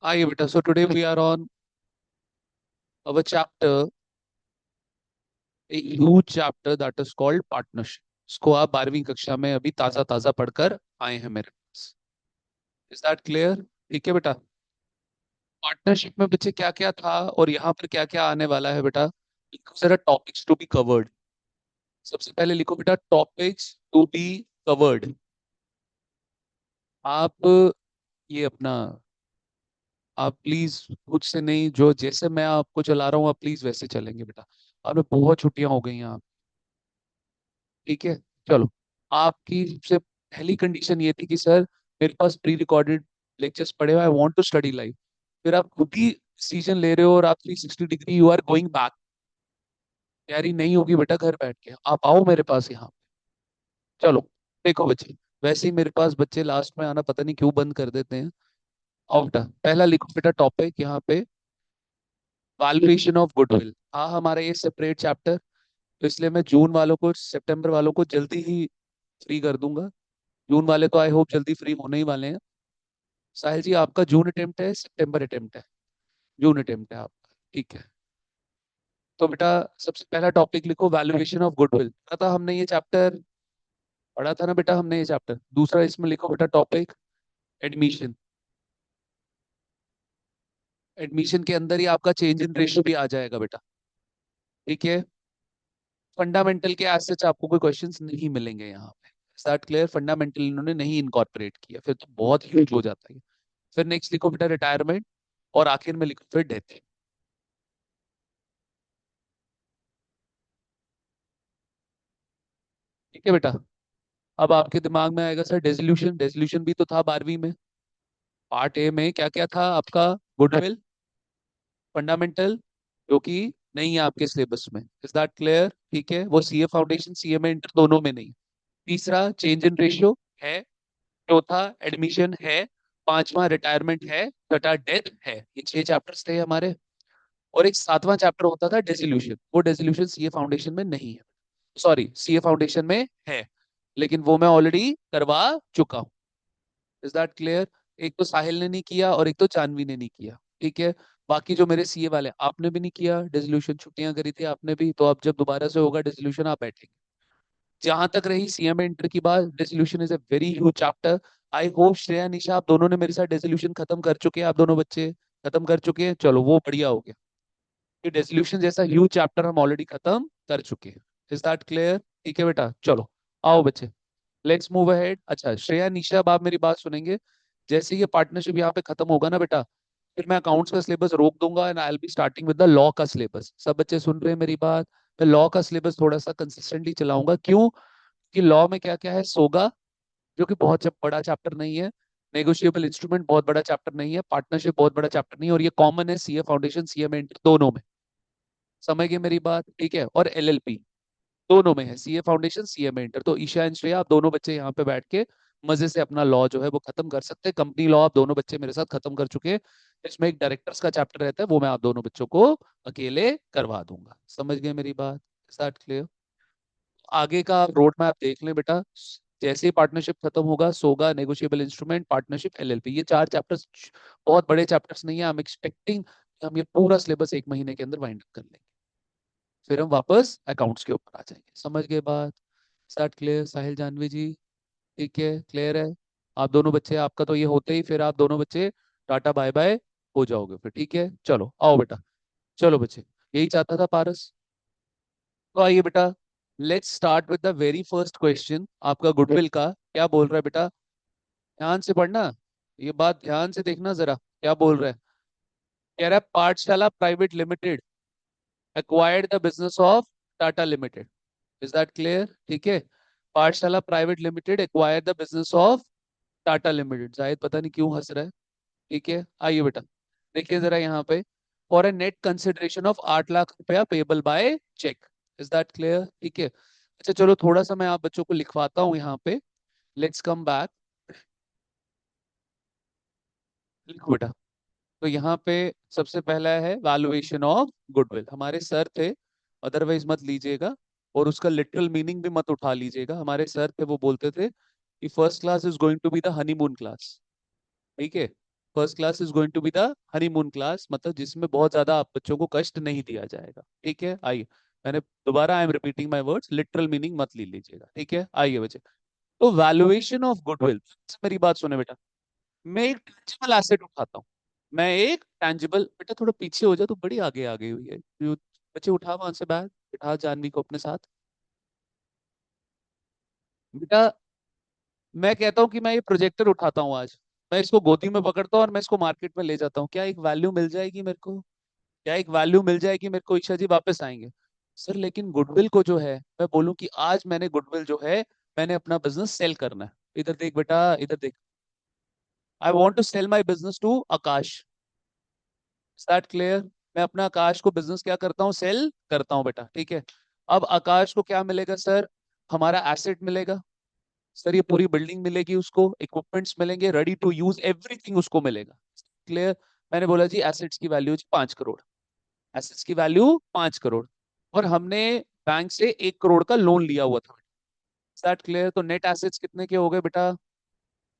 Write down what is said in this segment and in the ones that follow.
आइए बेटा, so today we are on our chapter, a huge chapter that is called partnership. इसको आप 12वीं कक्षा में अभी ताजा ताजा पढ़कर आए हैं मेरे पास। Is that clear? ठीक है बेटा। पार्टनरशिप में बच्चे क्या क्या था और यहाँ पर क्या क्या आने वाला है बेटा, लिखो जरा टॉपिक्स टू बी कवर्ड। सबसे पहले लिखो बेटा टॉपिक्स टू बी कवर्ड। आप ये अपना, आप प्लीज खुद से नहीं, जो जैसे मैं आपको चला रहा हूँ आप प्लीज वैसे चलेंगे बेटा। आपने बहुत छुट्टियां हो गई हैं आप। ठीक है, चलो। आपकी सबसे पहली कंडीशन ये थी कि सर मेरे पास प्री रिकॉर्डेड लेक्चर्स पड़े हुए, I want to study live. फिर आप खुद ही डिसीजन ले रहे हो और आप 360 degree you are going back. तैयारी नहीं होगी बेटा घर बैठ के, आप आओ मेरे पास यहाँ। चलो देखो बच्चे, वैसे ही मेरे पास बच्चे लास्ट में आना पता नहीं क्यों बंद कर देते हैं। आओ बेटा, पहला लिखो बेटा टॉपिक यहाँ पे, वैल्यूएशन ऑफ गुडविल। हाँ, हमारा ये सेपरेट चैप्टर, तो इसलिए मैं जून वालों को, सितंबर वालों को जल्दी ही फ्री कर दूंगा। जून वाले तो आई होप जल्दी फ्री होने ही वाले हैं। साहिल जी, आपका जून अटेम्प्ट है सितंबर अटेम्प्ट है? जून अटेम्प्ट है आपका, ठीक है। तो बेटा सबसे पहला टॉपिक लिखो वैल्यूएशन ऑफ गुडविल। पता था हमने ये चैप्टर, पढ़ा था ना बेटा हमने ये चैप्टर। दूसरा इसमें लिखो बेटा टॉपिक एडमिशन। एडमिशन के अंदर ही आपका चेंज इन रेशियो भी आ जाएगा बेटा। ठीक है। फंडामेंटल के एज सच आपको कोई क्वेश्चंस नहीं मिलेंगे यहाँ पे। स्टार्ट क्लियर, फंडामेंटल इन्होंने नहीं इनकॉर्पोरेट किया, फिर तो बहुत ह्यूज हो जाता है। फिर नेक्स्ट लिखो बेटा रिटायरमेंट, और आखिर में लिखो फिर डेथ। ठीक है बेटा। अब आपके दिमाग में आएगा सर डेसोल्यूशन, डेसोल्यूशन भी तो था 12वीं में। पार्ट ए में क्या क्या था आपका? गुडविल, फंडामेंटल, जो कि नहीं है आपके सिलेबस में। Is that clear? ठीक है, वो सीए फाउंडेशन सीए में इंटर दोनों में नहीं। तीसरा चेंज इन रेशियो है। चौथा एडमिशन है। पांचवा रिटायरमेंट है। छठा डेथ है। ये 6 चैप्टर्स थे हमारे। और एक सातवां चैप्टर होता था डेसोल्यूशन, वो डेसोल्यूशन सीए फाउंडेशन में नहीं है। सॉरी, सीए फाउंडेशन में है, लेकिन वो मैं ऑलरेडी करवा चुका हूँ। Is that clear? एक तो साहिल ने नहीं किया और एक तो जानवी ने नहीं किया। ठीक है। बाकी जो मेरे सीए वाले, आपने भी नहीं किया डिसोल्यूशन, छुट्टियां करी थी आपने भी, तो अब जब दोबारा से होगा डिसोल्यूशन आप बैठेंगे। जहां तक रही सीएम इंटर की बात, dissolution is a very huge chapter. I hope Shreya Nisha आप दोनों ने मेरे साथ डिसोल्यूशन खत्म कर चुके हैं, आप दोनों बच्चे खत्म कर चुके हैं, चलो वो बढ़िया हो गया। कि डिसोल्यूशन जैसा ह्यूज चैप्टर हम ऑलरेडी खत्म कर चुके हैं। Is that clear? ठीक है बेटा, चलो आओ बच्चे, लेट्स मूव अहेड। अच्छा श्रेया निशा, अब आप मेरी बात सुनेंगे। जैसे ये पार्टनरशिप यहाँ पे खत्म होगा ना बेटा, फिर मैं अकाउंट्स का सिलेबस रोक दूंगा and I will be starting with the law का सिलेबस। सब बच्चे सुन रहे हैं मेरी बात? मैं लॉ का सिलेबस थोड़ा सा कंसिस्टेंटली चलाऊंगा। क्यों? कि लॉ में क्या क्या है, सोगा जो कि बहुत बड़ा चैप्टर नहीं है, नेगोशिएबल इंस्ट्रूमेंट बहुत बड़ा चैप्टर नहीं है, पार्टनरशिप बहुत बड़ा चैप्टर नहीं है, और ये कॉमन है सीए फाउंडेशन सीए में दोनों में। समझ गए मेरी बात? ठीक है। और एलएलपी दोनों में है, सीए फाउंडेशन सीए में इंटर। तो ईशा एंड श्रेया आप दोनों बच्चे यहाँ पे बैठ के मजे से अपना लॉ जो है वो खत्म कर सकते हैं। कंपनी लॉ आप दोनों बच्चे मेरे साथ खत्म कर चुके हैं। इसमें एक डायरेक्टर्स का चैप्टर रहता है, वो मैं आप दोनों बच्चों को अकेले करवा दूंगा। समझ गए मेरी बात? Start clear? आगे का रोड मैप देख लें बेटा। जैसे ही पार्टनरशिप खत्म होगा, सोगा, नेगोशिएबल इंस्ट्रूमेंट, पार्टनरशिप, एलएलपी, ये 4 चैप्टर्स बहुत बड़े चैप्टर्स नहीं है। आई एम एक्सपेक्टिंग हम ये पूरा सिलेबस 1 महीने के अंदर वाइंड अप कर लेंगे। फिर हम वापस अकाउंट्स के ऊपर आ जाएंगे। समझ गए बात? स्टार्ट क्लियर साहिल जानवी जी? ठीक है, क्लियर है। आप दोनों बच्चे, आपका तो ये होते ही फिर आप दोनों बच्चे टाटा बाय बाय हो जाओगे फिर। ठीक है, चलो आओ बेटा। चलो बच्चे, यही चाहता था पारस। तो आइए बेटा, let's start with the very first question आपका गुडविल का। क्या बोल रहा है बेटा? ध्यान से पढ़ना, ये बात ध्यान से देखना जरा, क्या बोल रहा है। कह रहा है पाठशाला private limited acquired the business of Tata limited. Is that clear? ठीक है। पाठशाला private limited acquire the business of Tata limited. Zahid पता नहीं क्यों हंस रहा है। ठीक है, आइए बेटा, देखिए जरा यहाँ पे, for a net consideration of 8 lakh रुपया payable by cheque. Is that clear? ठीक है। अच्छा चलो, थोड़ा सा मैं आप बच्चों को लिखवाता हूँ यहाँ पे। Let's come back. लिखो बेटा। तो यहाँ पे सबसे पहला है वैल्यूएशन ऑफ गुडविल, हमारे सर थे, अदरवाइज मत लीजिएगा। और उसका लिटरल मीनिंग भी मत उठा लीजिएगा। हमारे सर थे, वो बोलते थे कि first class is going to be the honeymoon class. ठीक है। First class is going to be the honeymoon class, मतलब जिसमें बहुत ज्यादा आप बच्चों को कष्ट नहीं दिया जाएगा। ठीक है, आइए। मैंने दोबारा I am repeating my words, literal meaning मत ले लीजिएगा। ठीक है, आइए बच्चे। तो वैल्यूएशन ऑफ गुडविल, मेरी बात सुने बेटा। मैं एक टेंजिबल एसेट उठाता हूँ। मैं एक टेंजिबल, बेटा थोड़ा पीछे हो जा, तो बड़ी आगे आ गई हुई है। बच्चे उठा वहां से बैग, बिठा जानवी को अपने साथ। बेटा मैं कहता हूँ कि मैं ये प्रोजेक्टर उठाता हूँ आज, मैं इसको गोदी में पकड़ता हूँ और मैं इसको मार्केट में ले जाता हूँ, क्या एक वैल्यू मिल जाएगी मेरे को? क्या एक वैल्यू मिल जाएगी मेरे को? ईशा जी वापस आएंगे। सर लेकिन गुडविल को जो है, मैं बोलूँ कि आज मैंने गुडविल जो है, मैंने अपना बिजनेस सेल करना है। इधर देख बेटा, इधर देख। I want to sell my business to Aakash. Is that clear? मैं अपना आकाश को बिजनेस क्या करता हूँ, सेल करता हूँ बेटा। ठीक है। अब आकाश को क्या मिलेगा सर? हमारा एसेट मिलेगा। सर ये पूरी बिल्डिंग मिलेगी उसको, इक्विपमेंट्स मिलेंगे, रेडी टू यूज एवरीथिंग उसको मिलेगा। क्लियर? मैंने बोला जी एसेट्स की वैल्यू 5 करोड़। एसेट्स की वैल्यू 5 करोड़। और हमने बैंक से 1 करोड़ का लोन लिया हुआ था। Is that clear? तो नेट एसेट्स कितने के हो गए बेटा?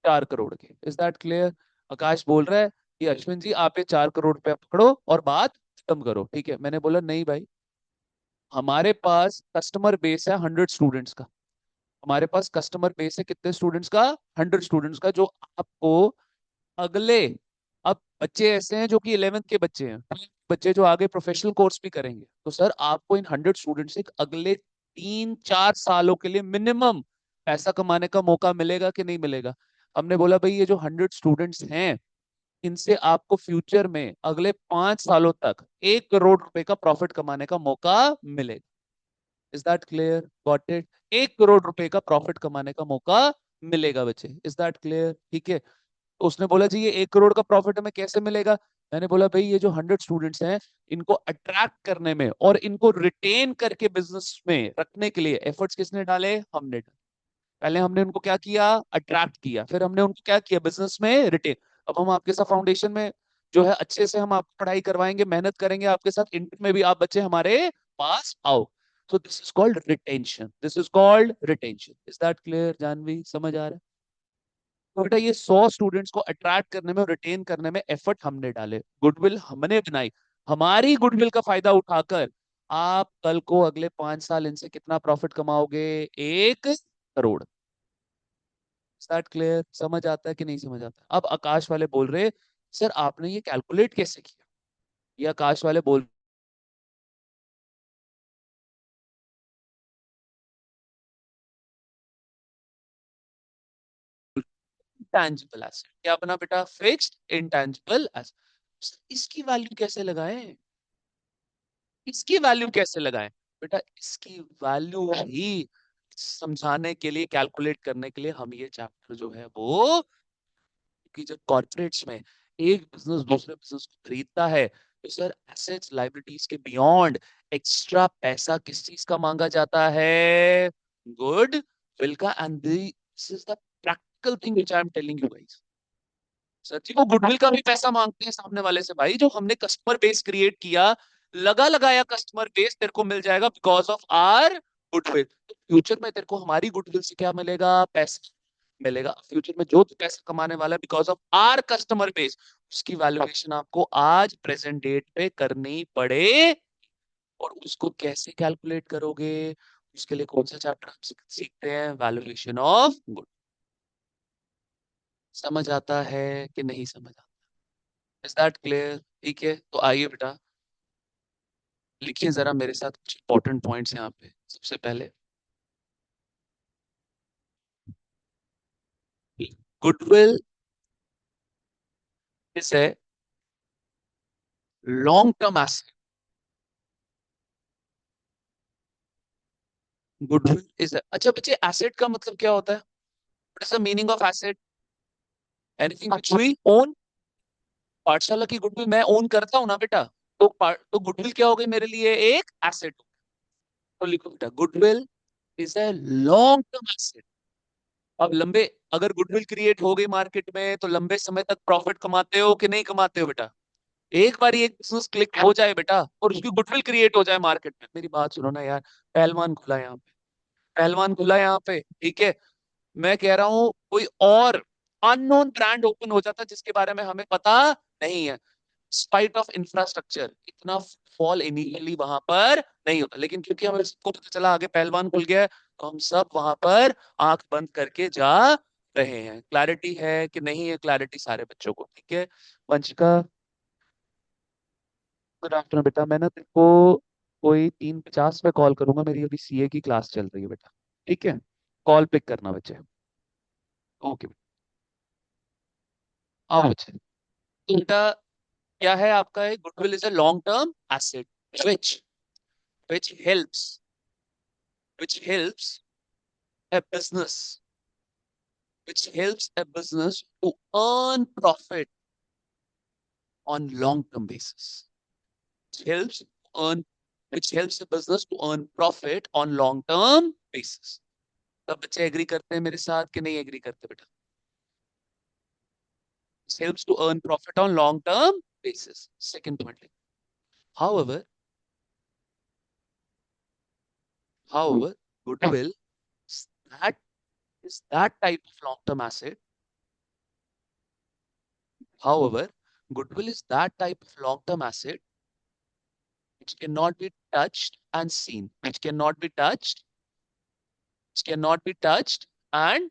4 करोड़ के। Is that clear? आकाश बोल रहा है कि अश्विन जी आप ये 4 करोड़ रुपया पकड़ो और बात खत्म करो। ठीक है, मैंने बोला नहीं भाई, हमारे पास कस्टमर बेस है 100 स्टूडेंट्स का। हमारे पास कस्टमर बेस है कितने स्टूडेंट्स का? 100 स्टूडेंट्स का, जो आपको अगले, अब बच्चे ऐसे हैं जो कि 11th के बच्चे हैं, बच्चे जो आगे प्रोफेशनल कोर्स भी करेंगे, तो सर आपको इन 100 स्टूडेंट से अगले 3-4 सालों के लिए मिनिमम पैसा कमाने का मौका मिलेगा कि नहीं मिलेगा? हमने बोला भाई ये जो 100 स्टूडेंट्स हैं, इनसे आपको फ्यूचर में अगले 5 सालों तक 1 करोड़ रुपए का प्रॉफिट कमाने का मौका मिलेगा। Is that clear? Got it? 1 crore रुपए का प्रॉफिट कमाने का मौका मिलेगा बच्चे। Is that clear? ठीक है। तो उसने बोला जी ये 1 करोड़ का प्रॉफिट हमें कैसे मिलेगा? मैंने बोला भाई ये जो 100 स्टूडेंट्स हैं, इनको अट्रैक्ट करने में और इनको रिटेन करके बिजनेस में रखने के लिए एफर्ट्स किसने डाले? हमने डाले। पहले हमने उनको क्या किया? अट्रैक्ट किया। फिर हमने उनको क्या किया? बिजनेस में रिटेन। अब हम आपके साथ फाउंडेशन में जो है अच्छे से हम आपको पढ़ाई करवाएंगे, मेहनत करेंगे आपके साथ, इंटर में भी आप बच्चे हमारे पास आओ। So this is called retention, this is called retention. Is that clear Janvi? समझ आ रहा है? तो बेटा ये 100 स्टूडेंट्स को अट्रैक्ट करने में और रिटेन करने में एफर्ट हमने डाले, गुडविल हमने बनाई। हमारी गुडविल का फायदा उठाकर आप कल को अगले 5 साल इनसे कितना प्रॉफिट कमाओगे? 1 करोड़। Start clear? समझ आता है कि नहीं समझ आता? अब आकाश वाले बोल रहे सर आपने ये कैलकुलेट कैसे किया? ये आकाश वाले बोल, इंटैंजिबल एसेट क्या बना बेटा? Fixed intangible asset. इसकी वैल्यू कैसे लगाएं? इसकी वैल्यू कैसे लगाएं? बेटा इसकी वैल्यू ही समझाने के लिए, कैलकुलेट करने के लिए हम ये चैप्टर जो है वो, कि जब कॉर्पोरेट्स में एक बिजनेस दूसरे बिजनेस को खरीदता है, तो सर एसेट्स लायबिलिटीज के बियॉन्ड एक्स्ट्रा पैसा किस चीज का मांगा जाता है? गुड विल का। And this is the practical thing which I am telling you guys. सच्ची वो गुडविल का भी पैसा मांगते हैं सामने वाले से। भाई जो हमने कस्टमर बेस क्रिएट किया, लगा लगाया कस्टमर बेस तेरे को मिल जाएगा because of our goodwill. Future में तेरे को हमारी गुडविल से क्या मिलेगा? पैसा मिलेगा। फ्यूचर में जो तू पैसा कमाने वाला है because of our customer base, उसकी वैल्यूएशन आपको आज प्रेजेंट डेट पे करनी पड़े। और उसको कैसे कैलकुलेट करोगे? उसके लिए कौन सा चैप्टर हम सीखते हैं? Valuation of good. समझ आता है कि नहीं समझ आता? Is that clear? ठीक है, तो आइए बेटा लिखिए जरा मेरे साथ कुछ इंपॉर्टेंट पॉइंट्स यहाँ पे। सबसे पहले goodwill is a long term asset. Goodwill is अच्छा बच्चे, एसेट का मतलब क्या होता है? What is the meaning of asset? Anything which we own. पाठशाला की गुडविल मैं ओन करता हूं ना बेटा, तो गुडविल क्या हो गई मेरे लिए? एक एसेट। तो लिखो बेटा goodwill is a long term asset. अब लंबे, अगर गुडविल क्रिएट हो गई मार्केट में, तो लंबे समय तक प्रॉफिट कमाते हो कि नहीं कमाते हो बेटा? एक बार एक बिजनेस क्लिक हो जाए बेटा और उसकी गुडविल क्रिएट हो जाए मार्केट में, मेरी बात सुनो ना यार। पहलवान खुला है यहाँ पे, पहलवान खुला है यहाँ पे। ठीक है, मैं कह रहा हूँ कोई और अननोन ब्रांड ओपन हो जाता जिसके बारे में हमें पता नहीं है। स्पाइट ऑफ इंफ्रास्ट्रक्चर इतना फॉल इनिशियली वहां पर नहीं होता, लेकिन क्योंकि हमें सबको पता चला आगे पहलवान खुल गया है, तो हम सब वहां पर आंख बंद करके जा रहे हैं। क्लैरिटी है कि नहीं है? क्लैरिटी सारे बच्चों को, ठीक है? वंशिका, गुड आफ्टरनून बेटा। मैं ना तेरे को कोई 3:50 पे कॉल करूंगा, मेरी अभी सीए की क्लास चल रही है बेटा, ठीक है? कॉल पिक करना बच्चे। ओके, आओ बच्चे। तो बेटा क्या है आपका? एक goodwill is a long term asset which which helps which helps a business which helps a business to earn profit on long term basis. Which helps earn which helps a business to earn profit on long term basis. सब बच्चे agree करते हैं मेरे साथ कि नहीं agree करते बेटा? It helps to earn profit on long term basis. Second point. However, however, goodwill is that is that type of long term asset. However, goodwill is that type of long term asset which cannot be touched and seen. Which cannot be touched and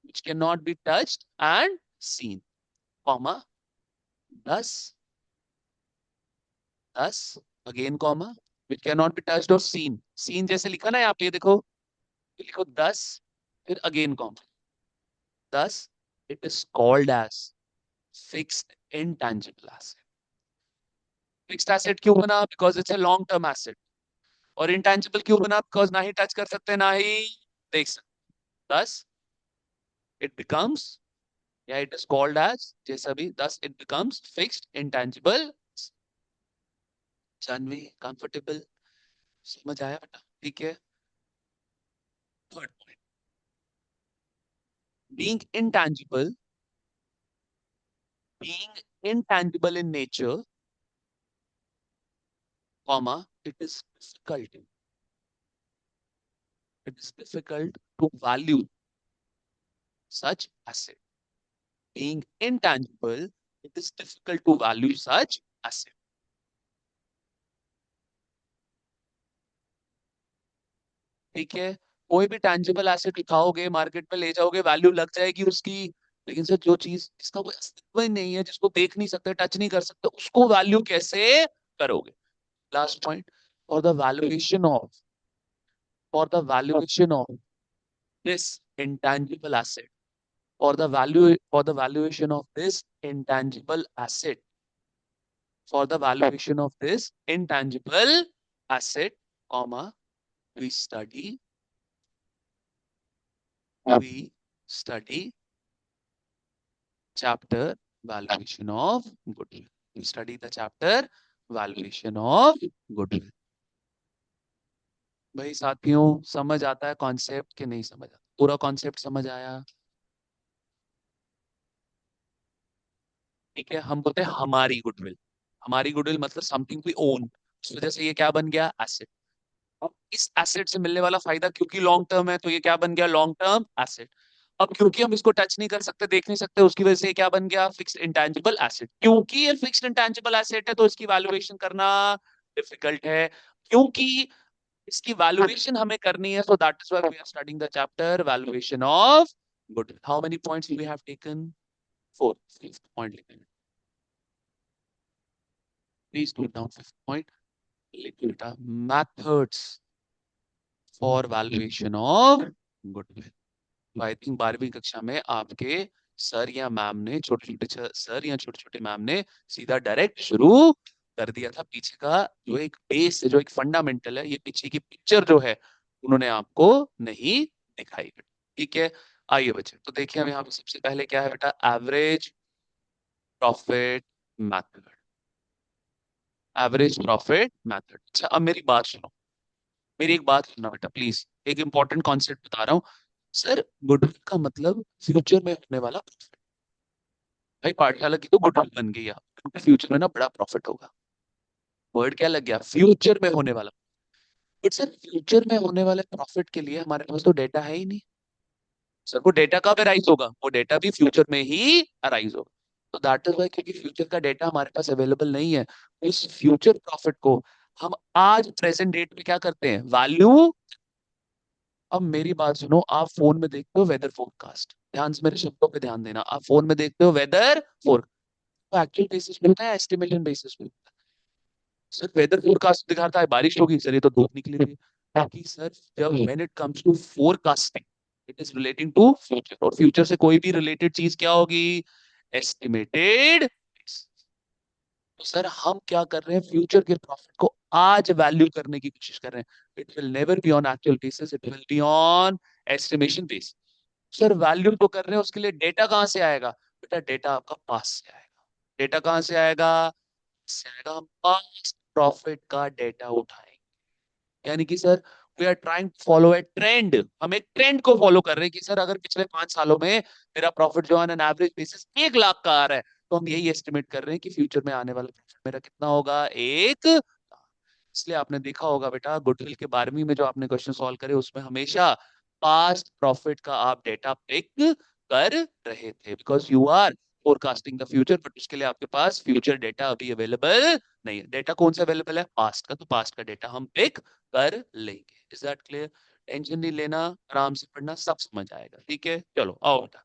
which cannot be touched and seen. Comma. Thus, thus again comma. Which cannot be touched or seen. Seen जैसे लिखा ना यहाँ पे, देखो लिखो thus फिर again comma. Thus it is called as fixed intangible asset. Fixed asset क्यों बना? Because it's a long term asset. और intangible क्यों बना? Because ना ही टच कर सकते ना ही देख सकते. Thus it becomes, yeah, it is called as जैसा भी, thus it becomes fixed intangible. Janvi comfortable? समझ आया बेटा? ठीक है। Third point, being intangible being intangible in nature, comma, it is difficult to value such asset. Being intangible, it is difficult to value such asset. ठीक है? कोई भी tangible asset उठाओगे, market पे ले जाओगे, वैल्यू लग जाएगी उसकी, लेकिन सर जो चीज जिसका कोई अस्तित्व ही नहीं है, जिसको देख नहीं सकते, टच नहीं कर सकते, उसको वैल्यू कैसे करोगे? Last point, for the valuation of for the valuation of this intangible asset, for the valuation of this intangible asset for the valuation of this intangible asset, comma, we study we study chapter valuation of goodwill. We study the chapter valuation of goodwill. भाई साथियों, समझ आता है concept कि नहीं समझ आता? पूरा कॉन्सेप्ट समझ आया? ठीक है, हम बोलते हैं हमारी गुडविल। हमारी गुडविल मतलब समथिंग वी ओन, इस वजह से ये क्या बन गया? एसेट। अब इस एसेट से मिलने वाला फायदा क्योंकि लॉन्ग टर्म है, तो ये क्या बन गया? Long term asset. अब क्योंकि हम इसको टच नहीं कर सकते, देख नहीं सकते, उसकी वजह से क्या बन गया? Fixed intangible asset. क्योंकि ये फिक्स्ड इंटेंजिबल एसेट है तो इसकी वैल्यूएशन करना डिफिकल्ट है। क्योंकि इसकी वैल्यूएशन हमें करनी है, so that is why we are studying the chapter valuation of goodwill. How many points we have taken? 4। Fifth point लिखेंगे, please note down fifth point. लिखिए बेटा, methods for valuation of goodwill. I think 12वीं कक्षा में आपके sir या ma'am ने, छोटे छोटे सर या छोटे छोटे मैम ने सीधा डायरेक्ट शुरू कर दिया था। पीछे का जो एक बेस है, जो एक फंडामेंटल है, ये पीछे की पिक्चर जो है उन्होंने आपको नहीं दिखाई। ठीक है, आइए बच्चे, तो देखिए हम यहाँ पे सबसे पहले क्या है बेटा? Average profit method. Average profit method. अच्छा, अब मेरी बात सुनो, मेरी एक बात सुनना बेटा प्लीज, एक इंपॉर्टेंट कॉन्सेप्ट बता रहा हूँ। सर, गुडविल का मतलब फ्यूचर में होने वाला प्रॉफिट। भाई पाठशाला की तो गुडविल बन गई है, क्योंकि फ्यूचर में ना बड़ा प्रॉफिट होगा। वर्ड क्या लग गया? फ्यूचर में होने वाला। बट सर, फ्यूचर में होने वाले प्रॉफिट के लिए हमारे पास तो डेटा है ही नहीं। सर वो डेटा कब अराइज होगा? वो डेटा भी फ्यूचर में ही अराइज होगा। तो दैट इज वाई, क्योंकि फ्यूचर का डेटा हमारे पास अवेलेबल नहीं है, उस फ्यूचर प्रॉफिट को हम आज प्रेजेंट डेट में क्या करते हैं, वैल्यू। अब मेरी बात सुनो, आप फोन में देखते हो वेदर फोरकास्ट, ध्यान से मेरे शब्दों पे ध्यान देना, आप फोन में देखते हो वेदर फोर, तो एक्चुअल बेसिस पे होता है, एस्टिमेशन बेसिस पे होता है? सर वेदर फोरकास्ट दिखाता है बारिश होगी, सर ये तो धूप निकली हुई है। बाकी सर जब when it comes to forecasting, it is relating to future, और फ्यूचर से कोई भी रिलेटेड चीज क्या होगी, एस्टिमेटेड। तो सर हम क्या कर रहे हैं, फ्यूचर के प्रॉफिट को आज वैल्यू करने की कोशिश कर रहे हैं। It will never be on actual basis, it will be on estimation basis. Sir value तो कर रहे हैं, उसके लिए डेटा कहां से आएगा? बेटा डेटा आपका पास से आएगा। डेटा कहां से आएगा? से आएगा, हम पास्ट प्रॉफिट का डेटा उठाएंगे। यानी कि sir we are trying to follow a trend, हम एक ट्रेंड को फॉलो कर रहे हैं कि सर अगर पिछले 5 सालों में मेरा प्रॉफिट जो है एन एवरेज बेसिस 1 लाख का आ रहा है, तो हम यही एस्टिमेट कर रहे हैं कि फ्यूचर में आने वाला प्रॉफिट मेरा कितना होगा, 1 लाख। इसलिए आपने देखा होगा बेटा, गुडविल के 12वीं में जो आपने क्वेश्चन सॉल्व करे, उसमें हमेशा पास्ट प्रॉफिट का आप डेटा पिक कर रहे थे, because you are forecasting the future, but उसके लिए आपके पास फ्यूचर डेटा अभी अवेलेबल नहीं है। डेटा कौन सा अवेलेबल है, पास्ट का, तो पास्ट का डेटा हम पिक कर लेंगे। Is that clear? टेंशन नहीं लेना, आराम से पढ़ना, सब समझ आएगा। ठीक है, चलो आओ बेटा।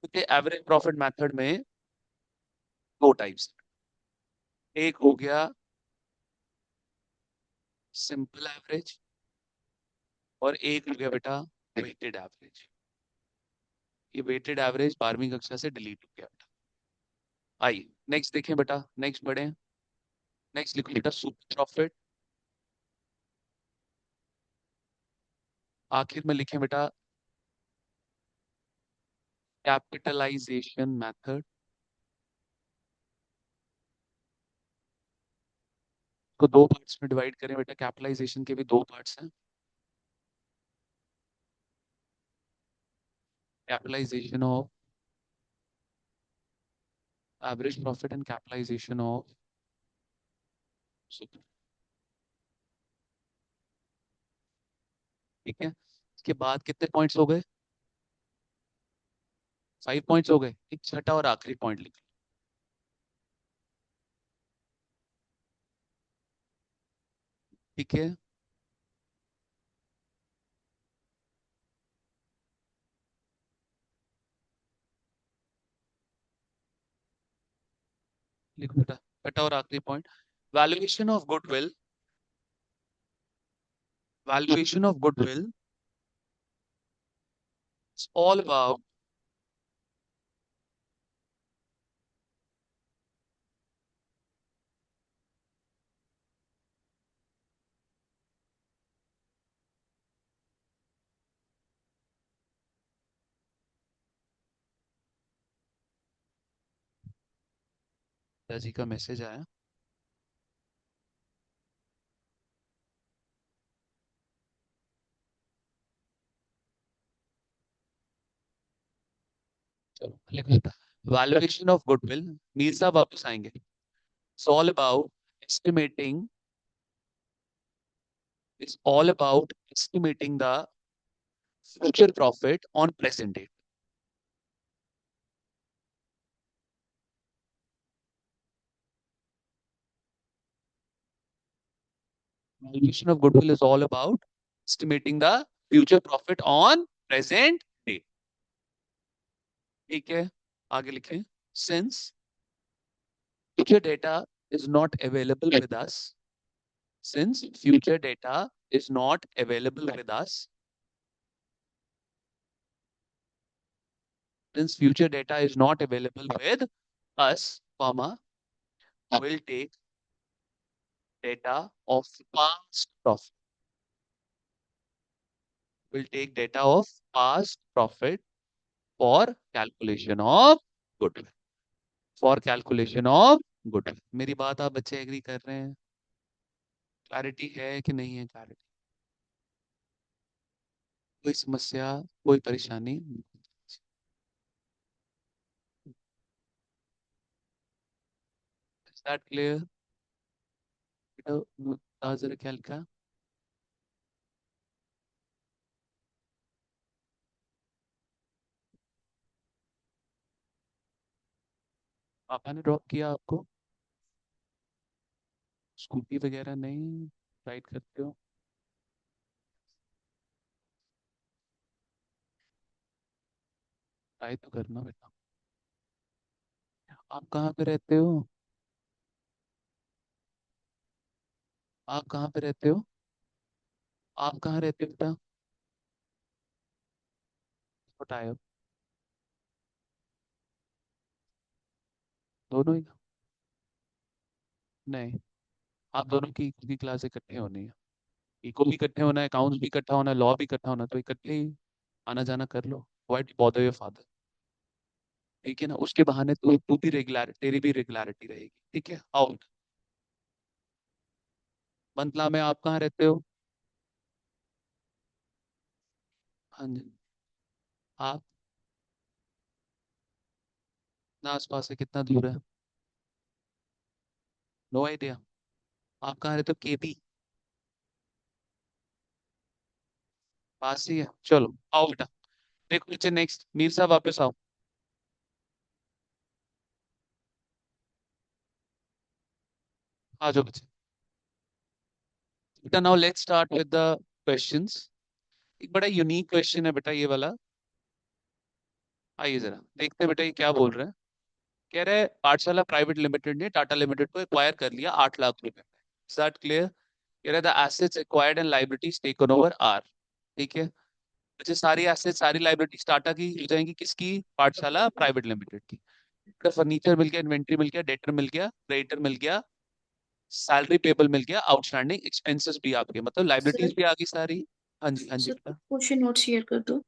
क्योंकि एवरेज प्रॉफिट मेथड में दो टाइप्स, एक हो गया सिंपल एवरेज, और एक हो गया बेटा वेटेड एवरेज। ये वेटेड एवरेज 12वीं कक्षा से डिलीट हो गया बेटा। आइए नेक्स्ट देखें बेटा, नेक्स्ट बढ़े। नेक्स्ट लिखो बेटा सुपर प्रॉफिट, आखिर में लिखें बेटा कैपिटलाइजेशन मेथड। को दो पार्ट्स में डिवाइड करें बेटा, कैपिटलाइजेशन के भी दो पार्ट्स हैं, capitalisation of average profit and capitalisation of super. ठीक है, इसके बाद कितने पॉइंट्स हो गए, 5 पॉइंट्स हो गए। एक छठा और आखिरी पॉइंट लिख ठीक है, लिखो बेटा, छठा और आखिरी point, valuation of goodwill, valuation of goodwill is all about, जी का मैसेज आया। चलो लिखो बेटा, वैल्यूएशन ऑफ गुडविल, मीर साहब वापस आएंगे, it's all about estimating, it's all about estimating the future profit on present date. Valuation of goodwill is all about estimating the future profit on present date. ठीक है, आगे लिखें, since future data is not available with us, since future data is not available with us, since future data is not available with us, comma, will take data of past profit, will take data of past profit for calculation of goodwill, for calculation of goodwill। मेरी बात आप बच्चे agree कर रहे हैं? Clarity है कि नहीं है क्लैरिटी? कोई समस्या, कोई परेशानी? Is that clear? बेटा जरा क्या लिखा, पापा ने ड्रॉप किया आपको? स्कूटी वगैरह नहीं राइड करते हो? ट्राई तो करना बेटा। आप कहाँ पे रहते हो? आप कहाँ पे रहते हो? आप कहाँ रहते हो बेटा? बताए। दोनों ही? नहीं। आप दोनों की क्लास इकट्ठे होनी है। इको भी इकट्ठे होना है, अकाउंट्स भी इकट्ठा होना है, लॉ भी इकट्ठा होना है, तो इकट्ठे ही आना जाना कर लो। Why bother your father? ठीक है ना, उसके बहाने तू भी रेगुलर, तेरी भी रेगुलरिटी रहेगी। ठीक है, आउट। मंतला में आप कहाँ रहते हो? हाँ जी। आप ना आसपास से कितना दूर है? No idea. आप कहाँ रहते हो? केपी? पास ही है, चलो आओ बेटा। देखो बच्चे, नेक्स्ट मीर साहब वापस आओ। आ जाओ बच्चे। बेटा now let's start with the questions. एक बड़ा यूनिक क्वेश्चन है बेटा ये वाला। आइए जरा देखते हैं बेटा ये क्या बोल रहे हैं। कह रहे हैं पाठशाला प्राइवेट लिमिटेड ने टाटा लिमिटेड को एक्वायर कर लिया 8 लाख रुपए में। Is that clear? कह रहा है the assets acquired and liabilities taken over are. ठीक है। अच्छा, सारी एसेट्स सारी लाइबिलिटीज टाटा की हो जाएंगी, किसकी? पाठशाला प्राइवेट लिमिटेड की। फर्नीचर मिल गया, इन्वेंट्री मिल गया, डेटर मिल गया, क्रेडिटर मिल गया, सैलरी पेबल मिल गया, आउटस्टैंडिंग एक्सपेंसेस भी आपके, मतलब सर लाइबिलिटीज भी आ गई सारी। हाँ जी, हाँ जी सर बेटा। क्वेश्चन नोट शेयर कर दो।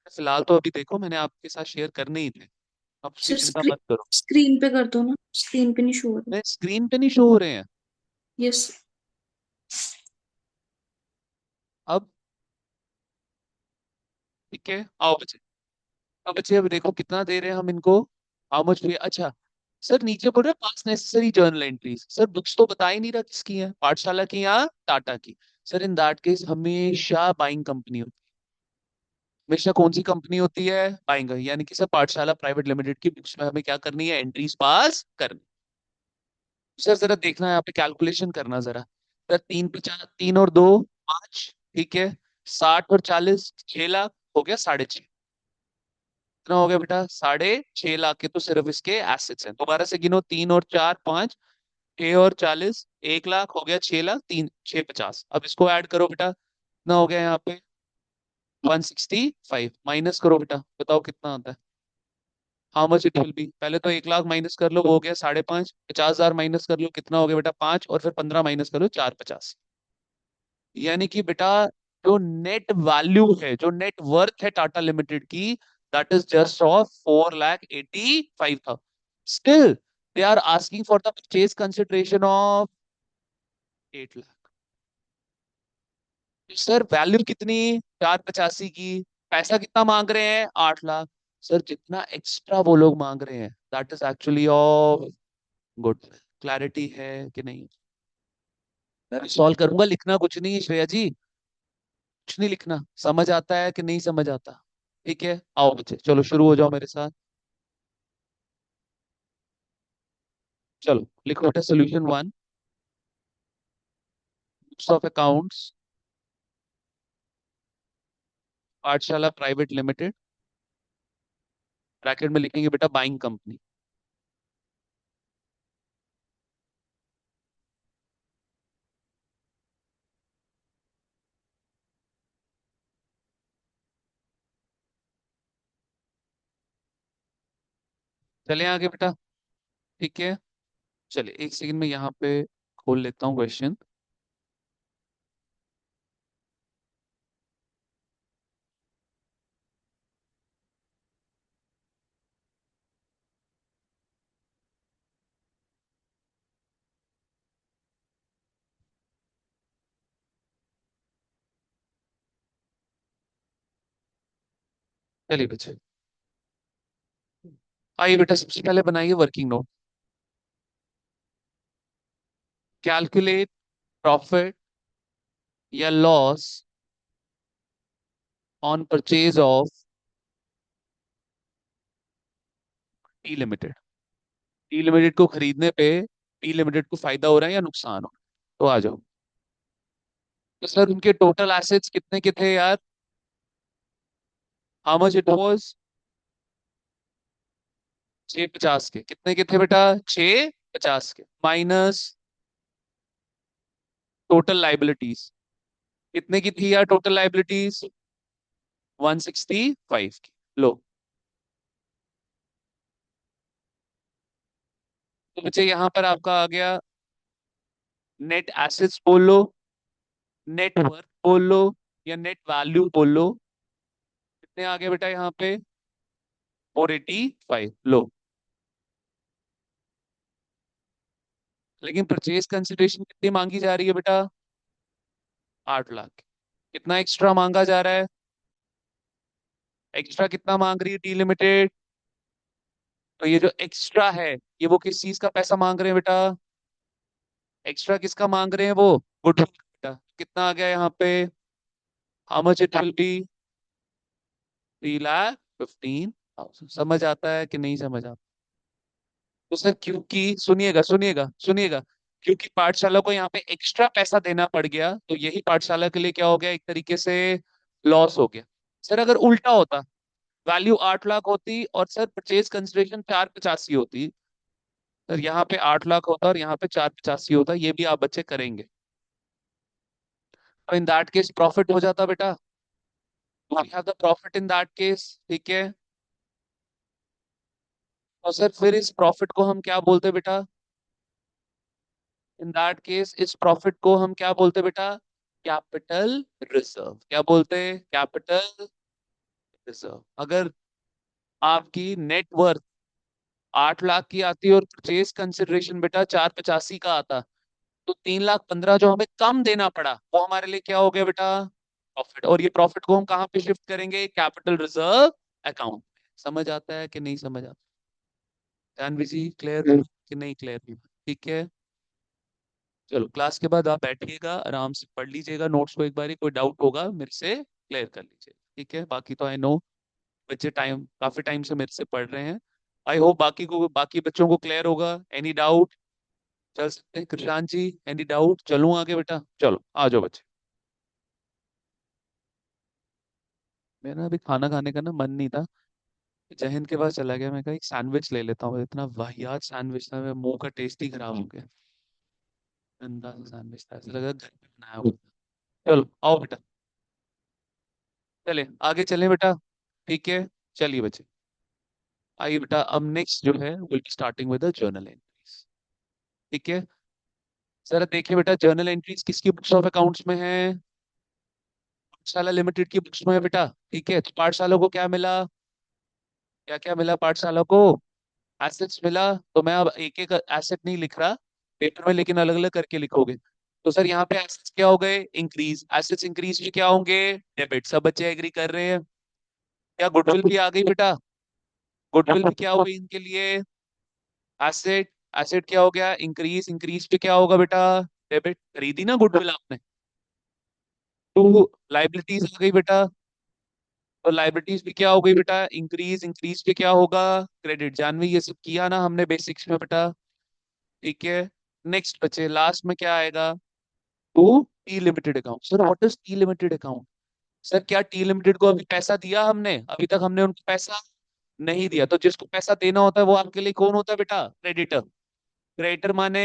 फिलहाल तो अभी देखो मैंने आपके साथ शेयर करने ही थे। आप उसकी सर चिंता मत करो। स्क्रीन पे कर दो ना, स्क्रीन पे नहीं शो हो रहा। नहीं, स्क्रीन पे नहीं शो हो रहे हैं। यस। अब ठीक है, आओ बच्चे। अब बच्चे अब देखो कितना दे रहे हैं हम इनको। हाउ मच भी, अच्छा। सर नीचे बोल रहे पास necessary journal entries. Sir books तो बता ही नहीं रहा किसकी है, पाठशाला की या टाटा की। सर इन दैट केस हमेशा बाइंग कंपनी होती है। हमेशा कौन सी कंपनी होती है? बाइंग, यानी कि सर पाठशाला प्राइवेट लिमिटेड की बुक्स में हमें क्या करनी है? एंट्रीज पास करनी। सर जरा देखना है यहाँ पे, कैलकुलेशन करना जरा। सर 3 50, 3 और 2 5। ठीक है। 60 और 40, 6 लाख। हो गया 6.5। कितना हो गया बेटा? 6.5 लाख के तो सिर्फ इसके एसेट्स हैं। दोबारा से गिनो, 3 और 4 5। 6 और 40, 1 लाख हो गया, 6 लाख, 3 6 50। अब इसको ऐड करो बेटा, कितना हो गया यहाँ पे? 165। माइनस करो बेटा, बताओ कितना आता है? How much it will be? पहले तो 1 लाख माइनस कर लो, वो हो गया 5.5। 50,000 माइनस कर लो, कितना हो गया बेटा? 5। और फिर 15 माइनस कर लो, 4.50। यानी कि बेटा जो नेट वैल्यू है, जो नेट वर्थ है टाटा लिमिटेड की, that is just of 4,85,000। Still they are asking for the purchase consideration of 8 lakh. Sir value कितनी? 485 की। पैसा कितना मांग रहे हैं? 8 लाख। सर जितना एक्स्ट्रा वो लोग मांग रहे हैं, that is actually of good. Clarity है कि नहीं? मैं सॉल्व करूंगा, लिखना कुछ नहीं है श्रेया जी। कुछ नहीं लिखना, समझ आता है कि नहीं समझ आता? ठीक है, आओ बच्चे चलो शुरू हो जाओ मेरे साथ। चलो लिखो बेटा सोल्यूशन 1। बुक्स ऑफ अकाउंट्स पाठशाला प्राइवेट लिमिटेड, ब्रैकेट में लिखेंगे बेटा बाइंग कंपनी। चले आगे बेटा। ठीक है। चलिए एक सेकंड में यहाँ पे खोल लेता हूँ क्वेश्चन। चलिए बच्चे, आइए बेटा सबसे पहले बनाइए वर्किंग नोट। कैलकुलेट प्रॉफिट या loss on purchase of T limited. T limited को खरीदने पे टी लिमिटेड को फायदा हो रहा है या नुकसान हो रहा है? तो आ जाओ। तो सर उनके टोटल एसेट्स कितने के थे यार? How much it was? 650 के। कितने के थे बेटा? 650 के माइनस टोटल लाइबिलिटीज। कितने की थी यार टोटल लाइबिलिटीज? 165 की। लो। तो बच्चे यहाँ पर आपका आ गया नेट एसेट्स बोल लो, नेट वर्थ बोल लो, या नेट वैल्यू बोल लो। कितने आ गए बेटा यहाँ पे? 485। लो। लेकिन परचेज कंसिडरेशन कितनी मांगी जा रही है बेटा? 8 लाख। कितना एक्स्ट्रा मांगा जा रहा है? एक्स्ट्रा कितना मांग रही है टी लिमिटेड? तो ये जो एक्स्ट्रा है, ये वो किस चीज का पैसा मांग रहे हैं बेटा? एक्स्ट्रा किसका मांग रहे हैं वो? गुडविल बेटा। कितना आ गया यहाँ पे? How much it will be? 3,15,000। समझ आता है कि नहीं समझ आता? तो सर क्योंकि सुनिएगा सुनिएगा सुनिएगा, क्योंकि पाठशाला को यहाँ पे एक्स्ट्रा पैसा देना पड़ गया, तो यही पाठशाला के लिए क्या हो गया, एक तरीके से लॉस हो गया। सर अगर उल्टा होता, वैल्यू 8 लाख होती और सर परचेज कंसिडरेशन 485 होती, सर यहाँ पे 8 लाख होता और यहाँ पे 485 होता, ये भी आप बच्चे करेंगे, तो इन दैट केस प्रॉफिट हो जाता बेटा। We have the profit in that case. ठीक है। और सर फिर इस प्रॉफिट को हम क्या बोलते हैं बेटा? इन दैट केस इस प्रॉफिट को हम क्या बोलते हैं बेटा? Capital reserve. क्या बोलते हैं? Capital reserve. अगर आपकी नेट वर्थ 8 लाख की आती और परचेज कंसिडरेशन बेटा 485 का आता, तो 3,15,000 जो हमें कम देना पड़ा, वो हमारे लिए क्या हो गया बेटा? प्रॉफिट। और ये प्रॉफिट को हम कहाँ पे शिफ्ट करेंगे? Capital reserve account. समझ आता है कि नहीं समझ आता? जानवी जी क्लियर कि नहीं क्लियर? ठीक है। चलो क्लास के बाद आप बैठिएगा, आराम से पढ़ लीजिएगा नोट्स को, एक बार कोई डाउट होगा मेरे से क्लियर कर लीजिए। ठीक है। बाकी तो आई नो बच्चे काफी टाइम से मेरे से पढ़ रहे हैं। आई होप बाकी बच्चों को क्लियर होगा। Any doubt? चल सकते हैं कृषांत जी? Any doubt? चलूं आगे बेटा? चलो आ जाओ बच्चे। मेरा अभी खाना खाने का ना मन नहीं था, जहन के पास चला गया, मैं कहा एक सैंडविच ले लेता हूँ। इतना वाहियात सैंडविच था, मेरे मुंह का टेस्ट ही खराब हो गया। गंदा सैंडविच था, ऐसा लगा घर पे बनाया हुआ था। चलो आओ बेटा, चले आगे चलें बेटा। ठीक है। चलिए बच्चे, आइए बेटा, अब नेक्स्ट जो है will be starting with the journal entries. ठीक है। जरा देखिए बेटा, जर्नल एंट्रीज किसकी बुक्स ऑफ अकाउंट्स में है? पाठशाला लिमिटेड की बुक्स में है बेटा। ठीक है। तो पाठशाला को क्या मिला? क्या क्या मिला पाठशाला को? एसेट्स मिला। तो मैं अब एक एक एसेट नहीं लिख रहा पेपर में, लेकिन अलग अलग करके लिखोगे। तो सर यहाँ पे एसेट्स क्या हो गए? इंक्रीज। एसेट्स इंक्रीज भी क्या होंगे? डेबिट। सब बच्चे एग्री कर रहे हैं? क्या गुडविल भी आ गई बेटा? गुडविल भी क्या हो गई इनके लिए? एसेट। एसेट क्या हो गया? इंक्रीज। इंक्रीज पे क्या होगा बेटा? डेबिट। खरीदी ना गुडविल आपने, तो लाइबिलिटीज आ गई बेटा। तो लाइबिलिटीज भी क्या हो गई बेटा? इंक्रीज। इंक्रीज पे क्या होगा? क्रेडिट। जानवी ये सब किया ना हमने बेसिक्स में बेटा। ठीक है। नेक्स्ट बचे, लास्ट में क्या आएगा? To T limited account. Sir what is T limited account? Sir क्या टी लिमिटेड को अभी पैसा दिया हमने? अभी तक हमने उनको पैसा नहीं दिया। तो जिसको पैसा देना होता है वो आपके लिए कौन होता है बेटा? क्रेडिटर। क्रेडिटर माने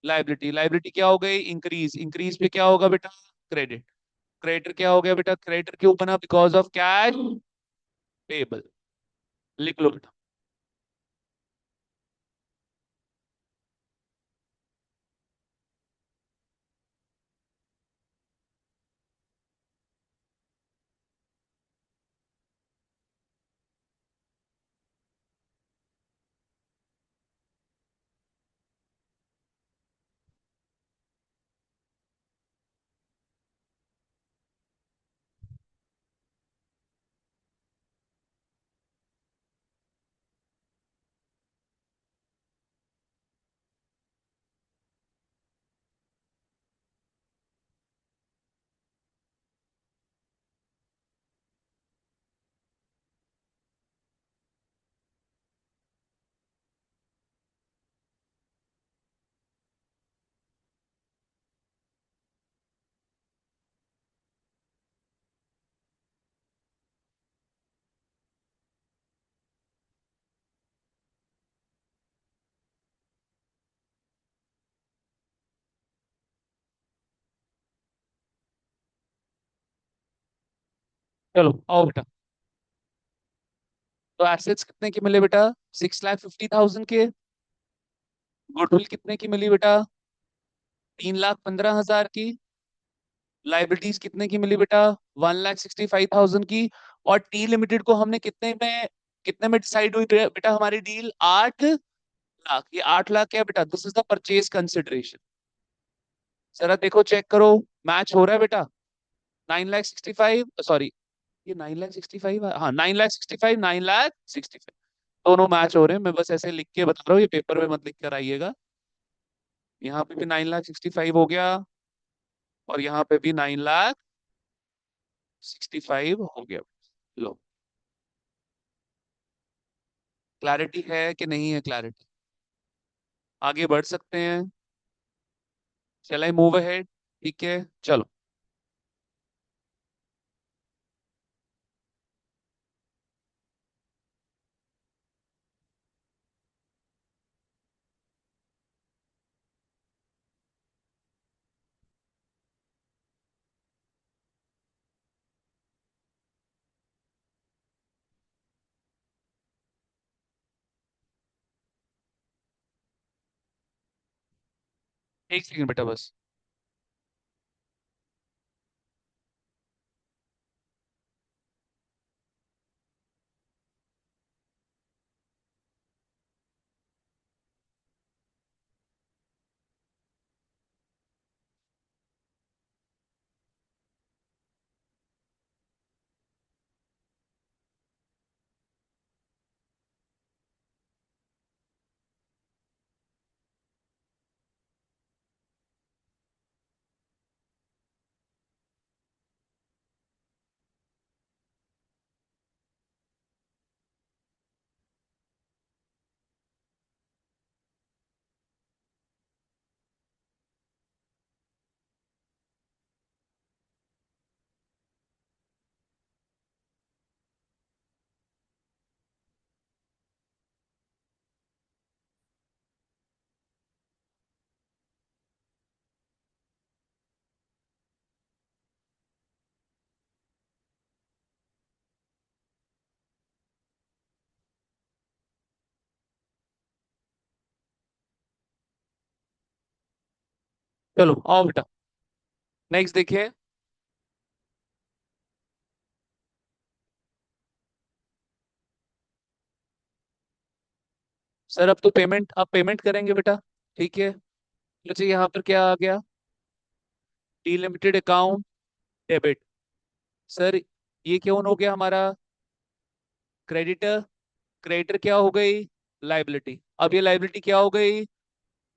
लाइबिलिटी। लाइबिलिटी क्या हो गई? इंक्रीज। इंक्रीज पे क्या होगा बेटा? क्रेडिट। क्रेडिटर क्या हो गया बेटा? क्रेडिटर क्यों बना? Because of cash payable. लिख लो बेटा। चलो आओ बेटा। तो एसेट्स कितने की मिले बेटा? 6,50,000 के। गुडविल कितने की मिली बेटा? 3,15,000 की। लाइबिलिटीज कितने की मिली बेटा? 1,65,000 की। और टी लिमिटेड को हमने कितने में डिसाइड हुई बेटा हमारी डील? 8 लाख। ये 8 लाख क्या है बेटा? This is the purchase consideration. जरा देखो, चेक करो। मैच हो रहा है बेटा? 9,65,000, सॉरी, ये 9,65,000, हाँ 9,65,000, 9,65,000 दोनों मैच हो रहे हैं। मैं बस ऐसे लिख के बता रहा हूँ, ये पेपर में मत लिख कर आइएगा। यहाँ पे भी 9,65,000 हो गया, और यहाँ पे भी 9,65,000 हो गया। लो, क्लैरिटी है कि नहीं है क्लैरिटी? आगे बढ़ सकते हैं? चल आई मूव अहेड? ठीक है, चलो। एक सेकंड बेटा बस। चलो आओ बेटा, नेक्स्ट देखिए। सर अब पेमेंट करेंगे बेटा। ठीक है। तो यहाँ पर क्या आ गया? T limited account debit. Sir ये क्यों हो गया हमारा? क्रेडिटर। क्रेडिटर क्या हो गई? लाइबिलिटी। अब ये लाइबिलिटी क्या हो गई?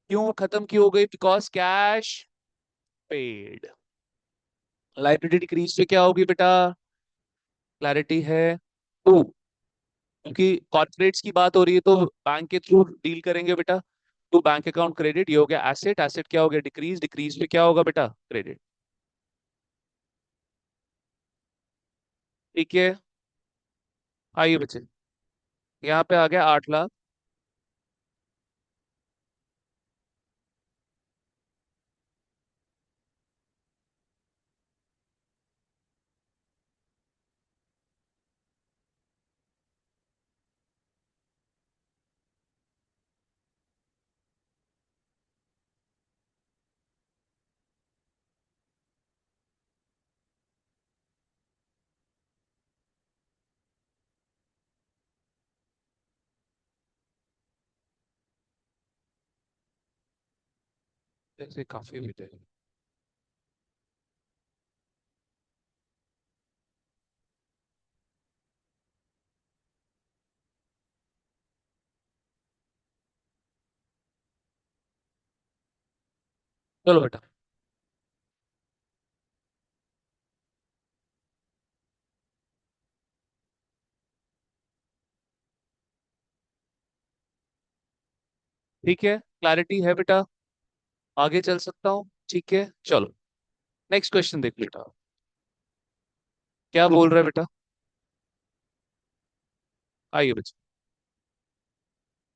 क्यों खत्म क्यों हो गई? Because cash paid. Liability decrease पे क्या होगी बेटा? क्लैरिटी है? टू। क्योंकि कॉर्पोरेट्स की बात हो रही है तो बैंक के थ्रू डील करेंगे बेटा। टू बैंक अकाउंट क्रेडिट, ये हो गया एसेट। एसेट क्या हो गया? डिक्रीज। डिक्रीज पे क्या होगा बेटा? क्रेडिट। ठीक है। आइए बच्चे, यहाँ पे आ गया 8 लाख। जैसे काफी बेटे। चलो बेटा। ठीक है, क्लैरिटी है बेटा? आगे चल सकता हूँ? ठीक है, चलो। नेक्स्ट क्वेश्चन देख बेटा। क्या बोल रहा है बेटा? आइए बच्चे।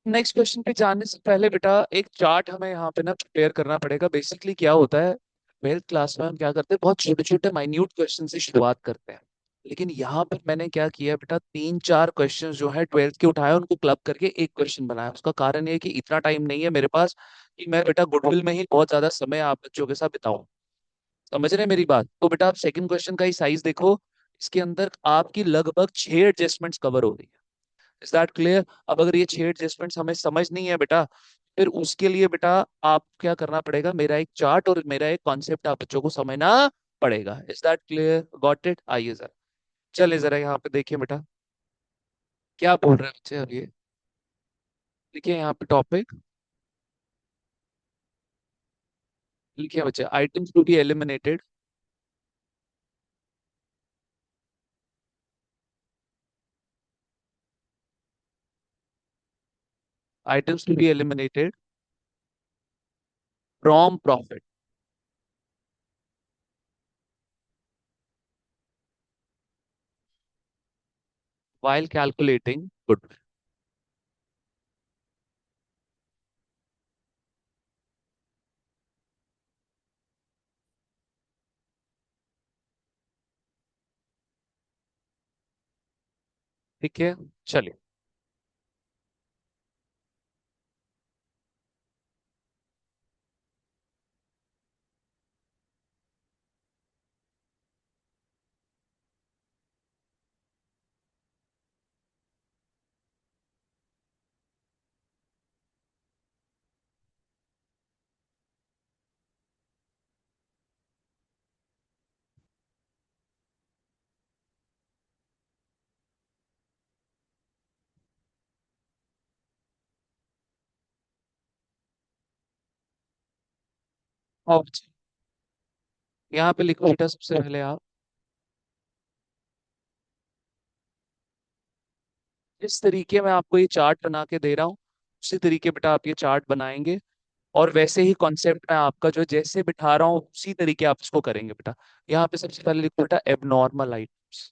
नेक्स्ट क्वेश्चन पे जाने से पहले बेटा एक चार्ट हमें यहाँ पे ना प्रिपेयर करना पड़ेगा। बेसिकली क्या होता है, ट्वेल्थ क्लास में हम क्या करते हैं, बहुत छोटे छोटे माइन्यूट क्वेश्चन से शुरुआत करते हैं। लेकिन यहाँ पर मैंने क्या किया बेटा, तीन चार क्वेश्चन जो है ट्वेल्थ के उठाए, उनको क्लब करके एक क्वेश्चन बनाया। उसका कारण ये है कि इतना टाइम नहीं है मेरे पास कि मैं बेटा गुडविल में ही बहुत ज्यादा समय आप बच्चों के साथ बिताऊं। समझ रहे हैं मेरी बात? तो बेटा आप सेकंड क्वेश्चन का ही साइज देखो, इसके अंदर आपकी लगभग 6 एडजस्टमेंट्स कवर हो रही है। Is that clear? अब अगर ये 6 एडजस्टमेंट्स हमें समझ नहीं है बेटा, फिर उसके लिए बेटा आप क्या करना पड़ेगा, मेरा एक चार्ट और मेरा एक कॉन्सेप्ट आप बच्चों को समझना पड़ेगा। Is that clear? Got it? आइए जरा, चले जरा यहाँ पे देखिए बेटा, क्या बोल रहे हैं बच्चे अब ये। देखिए यहाँ पे टॉपिक लिखिए बच्चे, items to be eliminated. Items to be eliminated from profit while calculating goodwill। ठीक है, चलिए। और बच्चे यहाँ पे लिखो बेटा, सबसे पहले आप जिस तरीके में आपको ये चार्ट बना के दे रहा हूँ, उसी तरीके बेटा आप ये चार्ट बनाएंगे, और वैसे ही कॉन्सेप्ट मैं आपका जो जैसे बिठा रहा हूँ उसी तरीके आप इसको करेंगे बेटा। यहाँ पे सबसे पहले लिखो बेटा एबनॉर्मल आइटम्स,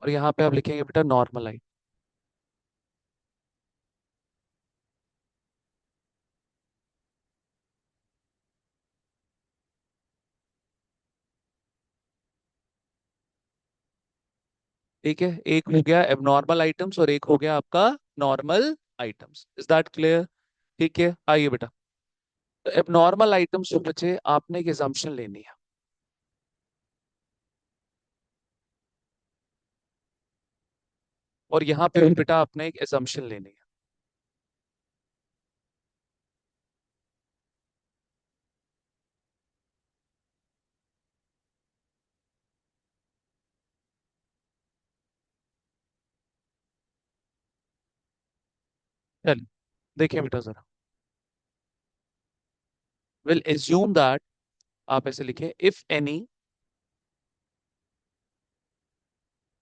और यहाँ पे आप लिखेंगे बेटा नॉर्मल आइटम। ठीक है, एक हो गया एबनॉर्मल आइटम्स और एक हो गया आपका normal items. Is that clear? ठीक है, आइए बेटा। तो एबनॉर्मल आइटम्स जो बचे, आपने एक एजम्पशन लेनी है, और यहाँ पे भी बेटा आपने एक एजम्पशन लेनी है। चलिए देखिए बेटा जरा, विल एज्यूम दैट, आप ऐसे लिखें, if any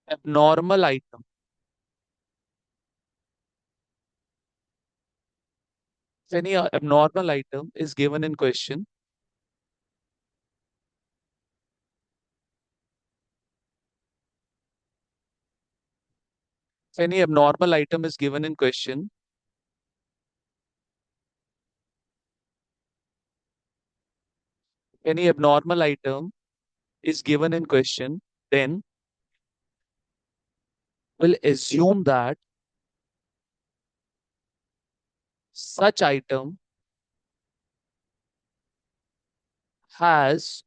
abnormal item, if any abnormal item is given in question, if any abnormal item is given in question, if any abnormal item is given in question, then we'll assume that such item has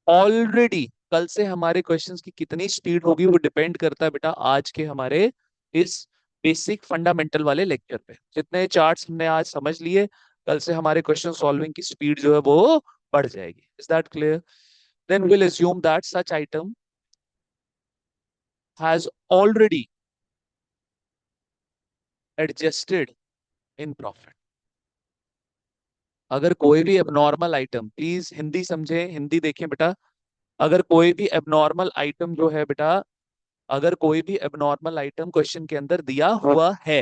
already, कल से हमारे questions की कितनी speed होगी वो depend करता है बेटा आज के हमारे इस बेसिक फंडामेंटल वाले लेक्चर पे। जितने चार्ट्स हमने आज समझ लिए, कल से हमारे क्वेश्चन सॉल्विंग की स्पीड जो है वो बढ़ जाएगी। Is that clear? Then we'll assume that such item has already adjusted in profit। अगर कोई भी एबनॉर्मल आइटम, प्लीज हिंदी समझे, हिंदी देखें बेटा, अगर कोई भी एबनॉर्मल आइटम जो है बेटा, अगर कोई भी एबनॉर्मल आइटम क्वेश्चन के अंदर दिया हुआ है,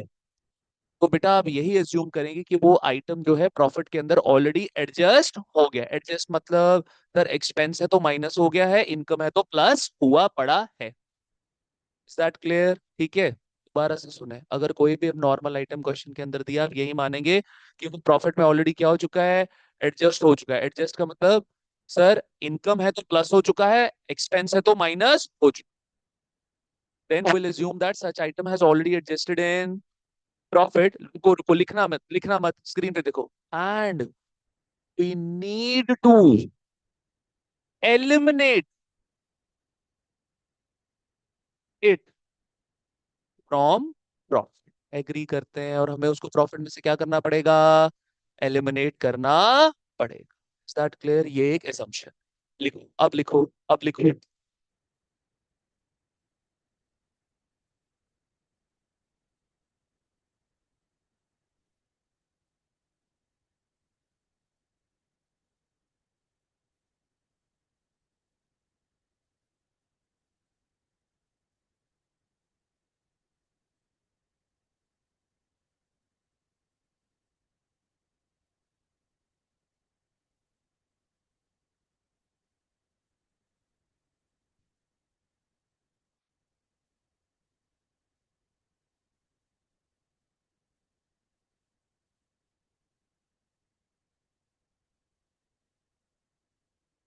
तो बेटा आप यही एज्यूम करेंगे कि वो आइटम जो है प्रॉफिट के अंदर ऑलरेडी एडजस्ट हो गया। एडजस्ट मतलब सर एक्सपेंस है तो माइनस हो गया है, इनकम है तो प्लस हुआ पड़ा है। Is that clear? ठीक है, दोबारा से सुने, अगर कोई भी नॉर्मल आइटम क्वेश्चन के अंदर दिया, आप यही मानेंगे कि वो प्रॉफिट में ऑलरेडी क्या हो चुका है, एडजस्ट हो चुका है। एडजस्ट का मतलब सर इनकम है तो प्लस हो चुका है, एक्सपेंस है तो माइनस हो चुका है। Then we'll assume that such item has already adjusted in profit। रुको रुको, लिखना मत, लिखना मत, स्क्रीन पे देखो। And we need to eliminate it from profit। Agree करते हैं, और हमें उसको प्रॉफिट में से क्या करना पड़ेगा, एलिमिनेट करना पड़ेगा। Is that clear? ये एक assumption। लिखो अब, लिखो अब, लिखो।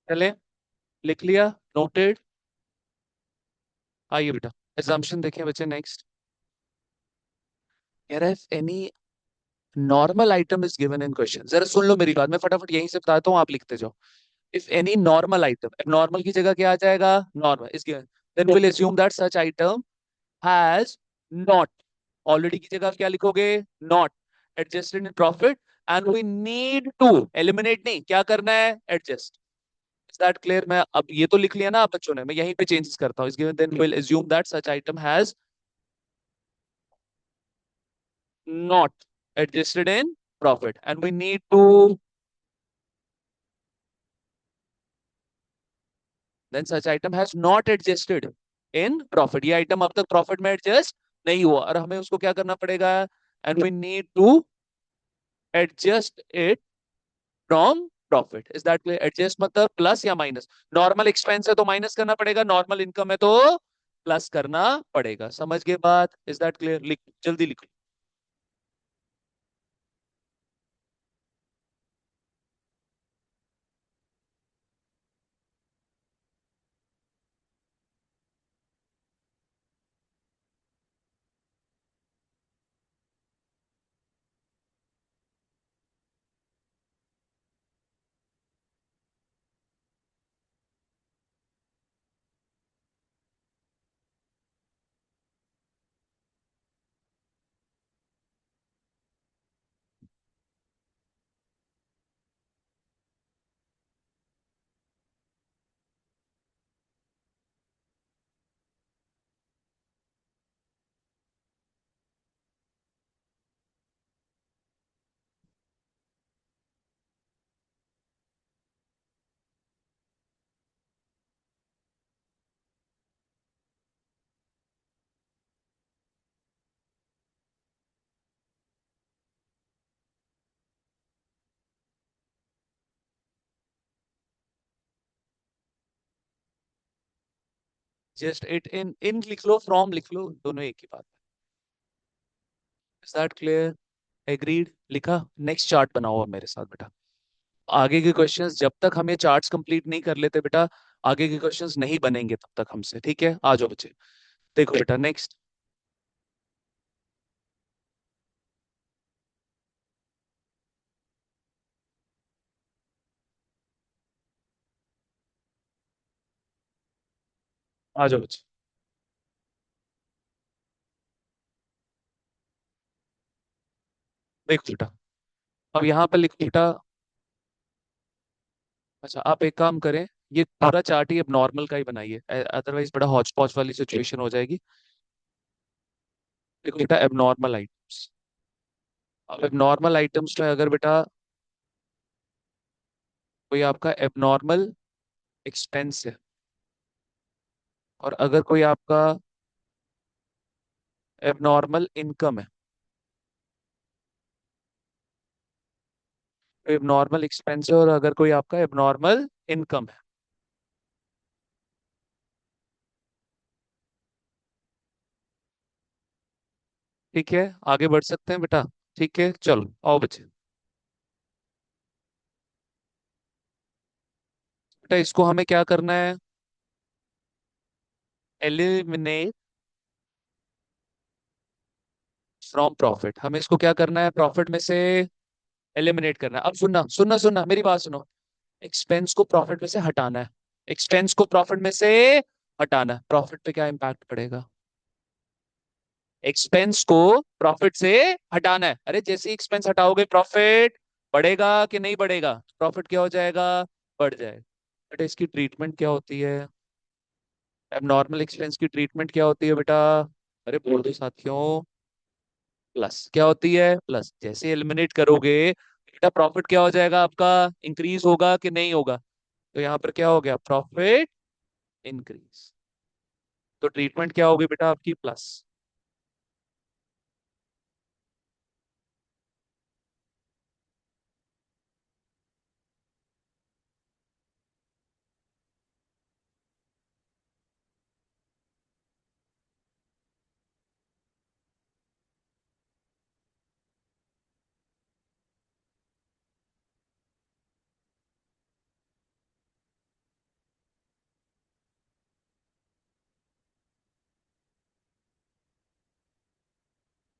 चले, लिख लिया, नोटेड। आइए बेटा, assumption देखें बच्चे, नेक्स्ट। कह रहा है any normal item is given in question. जरा सुन लो मेरी बात, मैं फटाफट यहीं से बताता हूँ, आप लिखते जाओ। If any normal item, normal की जगह क्या आ जाएगा, normal is given, then we'll assume that such item has not, already की जगह क्या लिखोगे, not adjusted in profit, and we need to eliminate, नहीं क्या करना है, एडजस्ट। Is that clear? मैं अब ये तो लिख लिया ना आप बच्चों ने, मैं यहीं पे चेंजेस करता हूँ। Is given then we'll assume that such item has not adjusted in profit and we need to, then such item has not adjusted in profit। ये आइटम अब तक प्रॉफिट में एडजस्ट नहीं हुआ और हमें उसको क्या करना पड़ेगा, and we need to adjust it from profit. Is that clear? Adjust मतलब प्लस या माइनस। नॉर्मल एक्सपेंस है तो माइनस करना पड़ेगा, नॉर्मल इनकम है तो प्लस करना पड़ेगा। समझ गए बात? Is that clear? लिख, जल्दी लिखो। जस्ट इट, इन लिख लो, फ्रॉम लिख लो, दोनों एक ही बात है। Is that clear? एग्रीड? लिखा? नेक्स्ट चार्ट बनाओ अब मेरे साथ बेटा। आगे के क्वेश्चंस जब तक हम ये चार्ट्स कंप्लीट नहीं कर लेते बेटा, आगे के क्वेश्चंस नहीं बनेंगे तब तक हमसे, ठीक है? आ जाओ बच्चे, देखो बेटा नेक्स्ट। आ जाओ बच्चे, देखो बेटा, अब यहाँ पर लिखो बेटा। अच्छा, आप एक काम करें, ये पूरा चार्ट ही अब नॉर्मल का ही बनाइए, अदरवाइज बड़ा हौच पौच वाली सिचुएशन हो जाएगी। देखो बेटा, एबनॉर्मल आइटम्स, अब एबनॉर्मल आइटम्स में अगर बेटा कोई आपका एबनॉर्मल एक्सपेंस है, और अगर कोई आपका एबनॉर्मल इनकम है, तो एबनॉर्मल एक्सपेंस है और अगर कोई आपका एबनॉर्मल इनकम है, ठीक है? आगे बढ़ सकते हैं बेटा? ठीक है, चलो आओ बच्चे। बेटा इसको हमें क्या करना है, एलिमिनेट फ्रॉम प्रॉफिट। हमें इसको क्या करना है, प्रॉफिट में से एलिमिनेट करना है। अब सुनना सुनना सुनना मेरी बात सुनो, एक्सपेंस को प्रॉफिट में से हटाना है, एक्सपेंस को प्रॉफिट में से हटाना है। प्रॉफिट पे क्या इम्पैक्ट पड़ेगा, एक्सपेंस को प्रॉफिट से हटाना है। अरे जैसे ही एक्सपेंस हटाओगे प्रॉफिट बढ़ेगा कि नहीं बढ़ेगा, प्रॉफिट क्या हो जाएगा, बढ़ जाएगा। बेटा इसकी ट्रीटमेंट क्या होती है, एबनॉर्मल एक्सपेंस की ट्रीटमेंट क्या होती है बेटा, अरे बोल दो साथियों, प्लस। क्या होती है, प्लस। जैसे एलिमिनेट करोगे बेटा प्रॉफिट क्या हो जाएगा आपका, इंक्रीज होगा कि नहीं होगा, तो यहाँ पर क्या हो गया, प्रॉफिट इंक्रीज। तो ट्रीटमेंट क्या होगी बेटा आपकी, प्लस।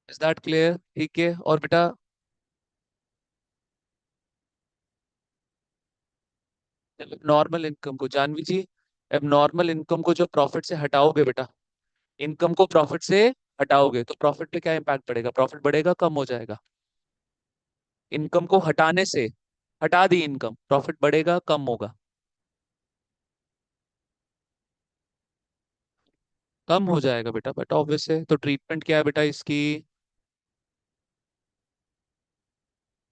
इज दैट क्लियर, ठीक है। और बेटा नॉर्मल इनकम को, जानवी जी, अब नॉर्मल इनकम को जो प्रॉफिट से हटाओगे बेटा, इनकम को प्रॉफिट से हटाओगे तो प्रॉफिट पे क्या इंपैक्ट पड़ेगा, प्रॉफिट बढ़ेगा कम हो जाएगा, इनकम को हटाने से, हटा दी इनकम, प्रॉफिट बढ़ेगा कम होगा, कम हो जाएगा बेटा, बट ऑब्वियस है। तो ट्रीटमेंट क्या है बेटा इसकी,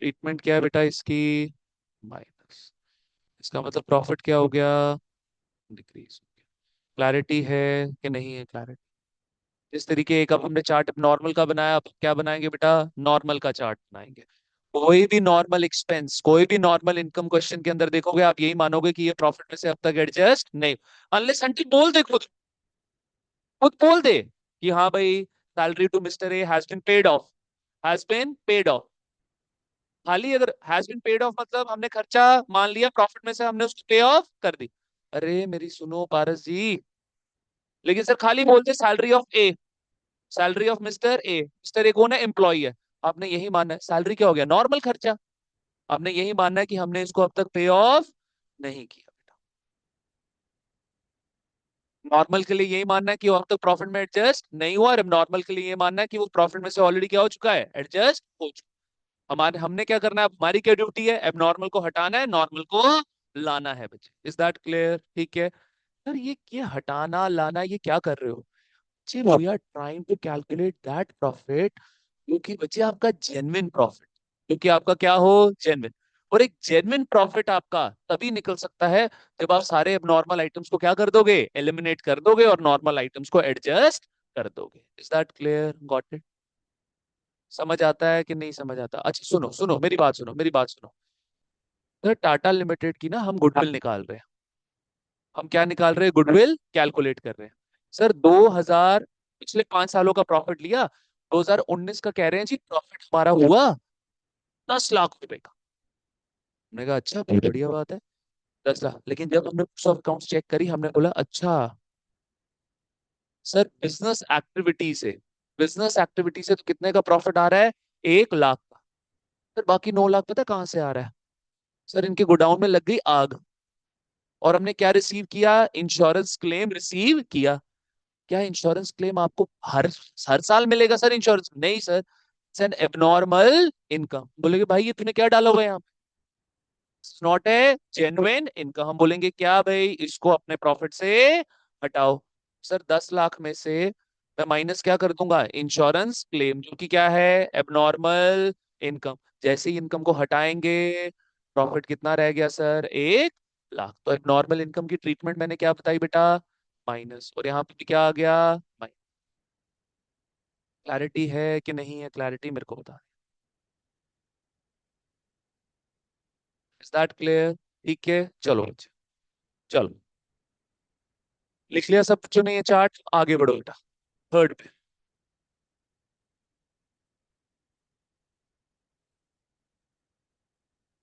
ट्रीटमेंट क्या है बेटा इसकी, माइनस। इसका मतलब प्रॉफिट क्या हो गया, डिक्रीज। क्लैरिटी है कि नहीं है, क्लैरिटी। जिस तरीके एक अब हमने चार्ट नॉर्मल का बनाया, अब क्या बनाएंगे बेटा, नॉर्मल का चार्ट बनाएंगे। कोई भी नॉर्मल एक्सपेंस, कोई भी नॉर्मल इनकम क्वेश्चन के अंदर देखोगे आप यही मानोगे कि ये प्रॉफिट में से अब तक एडजस्ट नहीं, अनलेस अंटिल बोल दे खुद, खुद बोल दे कि हाँ भाई salary to mister A has been paid off, has been paid off. खाली अगर हैज बीन पेड ऑफ मतलब हमने खर्चा मान लिया, प्रॉफिट में से हमने उसको पे ऑफ कर दी। अरे मेरी सुनो पारस जी, लेकिन सर खाली बोलते salary of A, salary of mister A, mister A कौन है, एम्प्लॉई है। आपने यही मानना है सैलरी क्या हो गया, नॉर्मल खर्चा। आपने यही मानना है कि हमने इसको अब तक पे ऑफ नहीं किया बेटा, नॉर्मल के लिए यही मानना है कि वो अब तक प्रॉफिट में एडजस्ट नहीं हुआ, और नॉर्मल के लिए ये मानना है कि वो प्रॉफिट में से ऑलरेडी क्या हो चुका है, एडजस्ट हो चुका। हमारे हमने क्या करना है, हमारी क्या ड्यूटी है, अब नॉर्मल को हटाना है, नॉर्मल को लाना है बच्चे। इज दैट क्लियर, ठीक है। सर ये हटाना लाना ये क्या कर रहे हो, जी we are trying to calculate that profit, क्योंकि बच्चे आपका जेन्युइन प्रॉफिट, क्योंकि आपका क्या हो, जेन्युइन। और एक जेन्युइन प्रॉफिट आपका तभी निकल सकता है जब आप सारे नॉर्मल आइटम्स को क्या कर दोगे, एलिमिनेट कर दोगे और नॉर्मल आइटम्स को एडजस्ट कर दोगे। Is that clear, got it. समझ आता है कि नहीं समझ आता, अच्छा सुनो सुनो मेरी बात सुनो, मेरी बात सुनो। सर टाटा लिमिटेड की ना हम गुडविल निकाल रहे हैं, हम क्या निकाल रहे हैं, गुडविल कैलकुलेट कर रहे हैं। सर 2000 पिछले 5 सालों का प्रॉफिट लिया, 2019 का कह रहे हैं जी प्रॉफिट हमारा हुआ 10 लाख रुपए का। हमने कहा अच्छा बहुत बढ़िया बात है, 10 लाख। लेकिन जब हमने बुक्स ऑफ अकाउंट्स चेक करी हमने बोला अच्छा सर बिजनेस एक्टिविटी से तो कितने का प्रॉफिट आ रहा है, 1 लाख का। सर बाकी 9 लाख पता है कहाँ से आ रहा है, सर इनके गोडाउन में लग गई आग, और हमने क्या रिसीव किया, इंश्योरेंस क्लेम रिसीव किया। क्या इंश्योरेंस क्लेम आपको हर हर साल मिलेगा सर, इंश्योरेंस नहीं sir, it's an abnormal income. बोलेगे भाई ये तूने क्या डाला हुआ है यहाँ, नॉट ए जेन्युइन इनकम। हम बोलेंगे क्या भाई इसको अपने प्रॉफिट से हटाओ। सर 10 लाख में से मैं माइनस क्या कर दूंगा, इंश्योरेंस क्लेम, जो कि क्या है, एबनॉर्मल इनकम। जैसे ही इनकम को हटाएंगे प्रॉफिट कितना रह गया सर, 1 लाख। तो एबनॉर्मल इनकम की ट्रीटमेंट मैंने क्या बताई बेटा, माइनस। और यहाँ पे भी क्या आ गया, माइनस। क्लैरिटी है कि नहीं है, क्लैरिटी मेरे को बता। इज दैट क्लियर, ठीक है। चलो बच्चे, चलो लिख लिया सब बच्चों ने ये चार्ट, आगे बढ़ो बेटा थर्ड पे।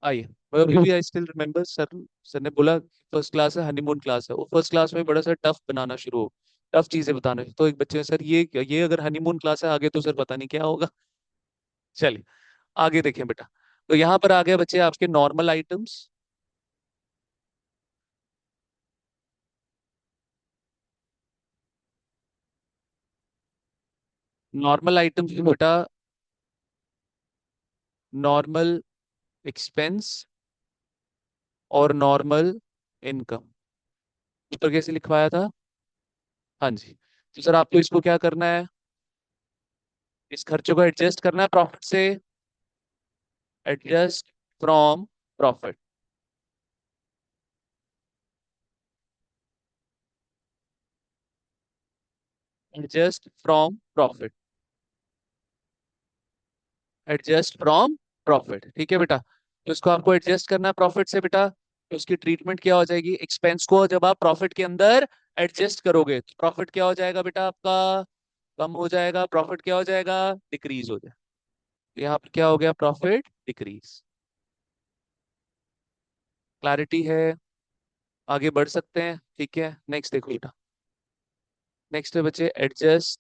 आइए अभी भी I still remember sir, sir ने बोला फर्स्ट क्लास है, हनीमून क्लास है, वो फर्स्ट क्लास में बड़ा सा टफ बनाना शुरू हो, टफ चीजें बताना, तो एक बच्चे ने, सर ये अगर हनीमून क्लास है आगे तो सर पता नहीं क्या होगा। चलिए आगे देखें बेटा। तो यहाँ पर आ गए बच्चे आपके नॉर्मल आइटम्स। नॉर्मल आइटम्स में बेटा नॉर्मल एक्सपेंस और नॉर्मल इनकम, ऊपर कैसे लिखवाया था? हाँ जी। तो सर आपको इसको क्या करना है, इस खर्चों को एडजस्ट करना है प्रॉफिट से, adjust from profit, adjust from profit, adjust from profit, ठीक है बेटा। तो इसको आपको एडजस्ट करना है प्रॉफिट से बेटा, तो उसकी ट्रीटमेंट क्या हो जाएगी, एक्सपेंस को जब आप प्रॉफिट के अंदर एडजस्ट करोगे तो प्रॉफिट क्या हो जाएगा बेटा आपका, कम हो जाएगा, प्रॉफिट क्या हो जाएगा, डिक्रीज हो जाएगा। तो यहाँ पर क्या हो गया, प्रॉफिट डिक्रीज। क्लैरिटी है? आगे बढ़ सकते हैं, ठीक है। नेक्स्ट देखो बेटा, नेक्स्ट है बच्चे एडजस्ट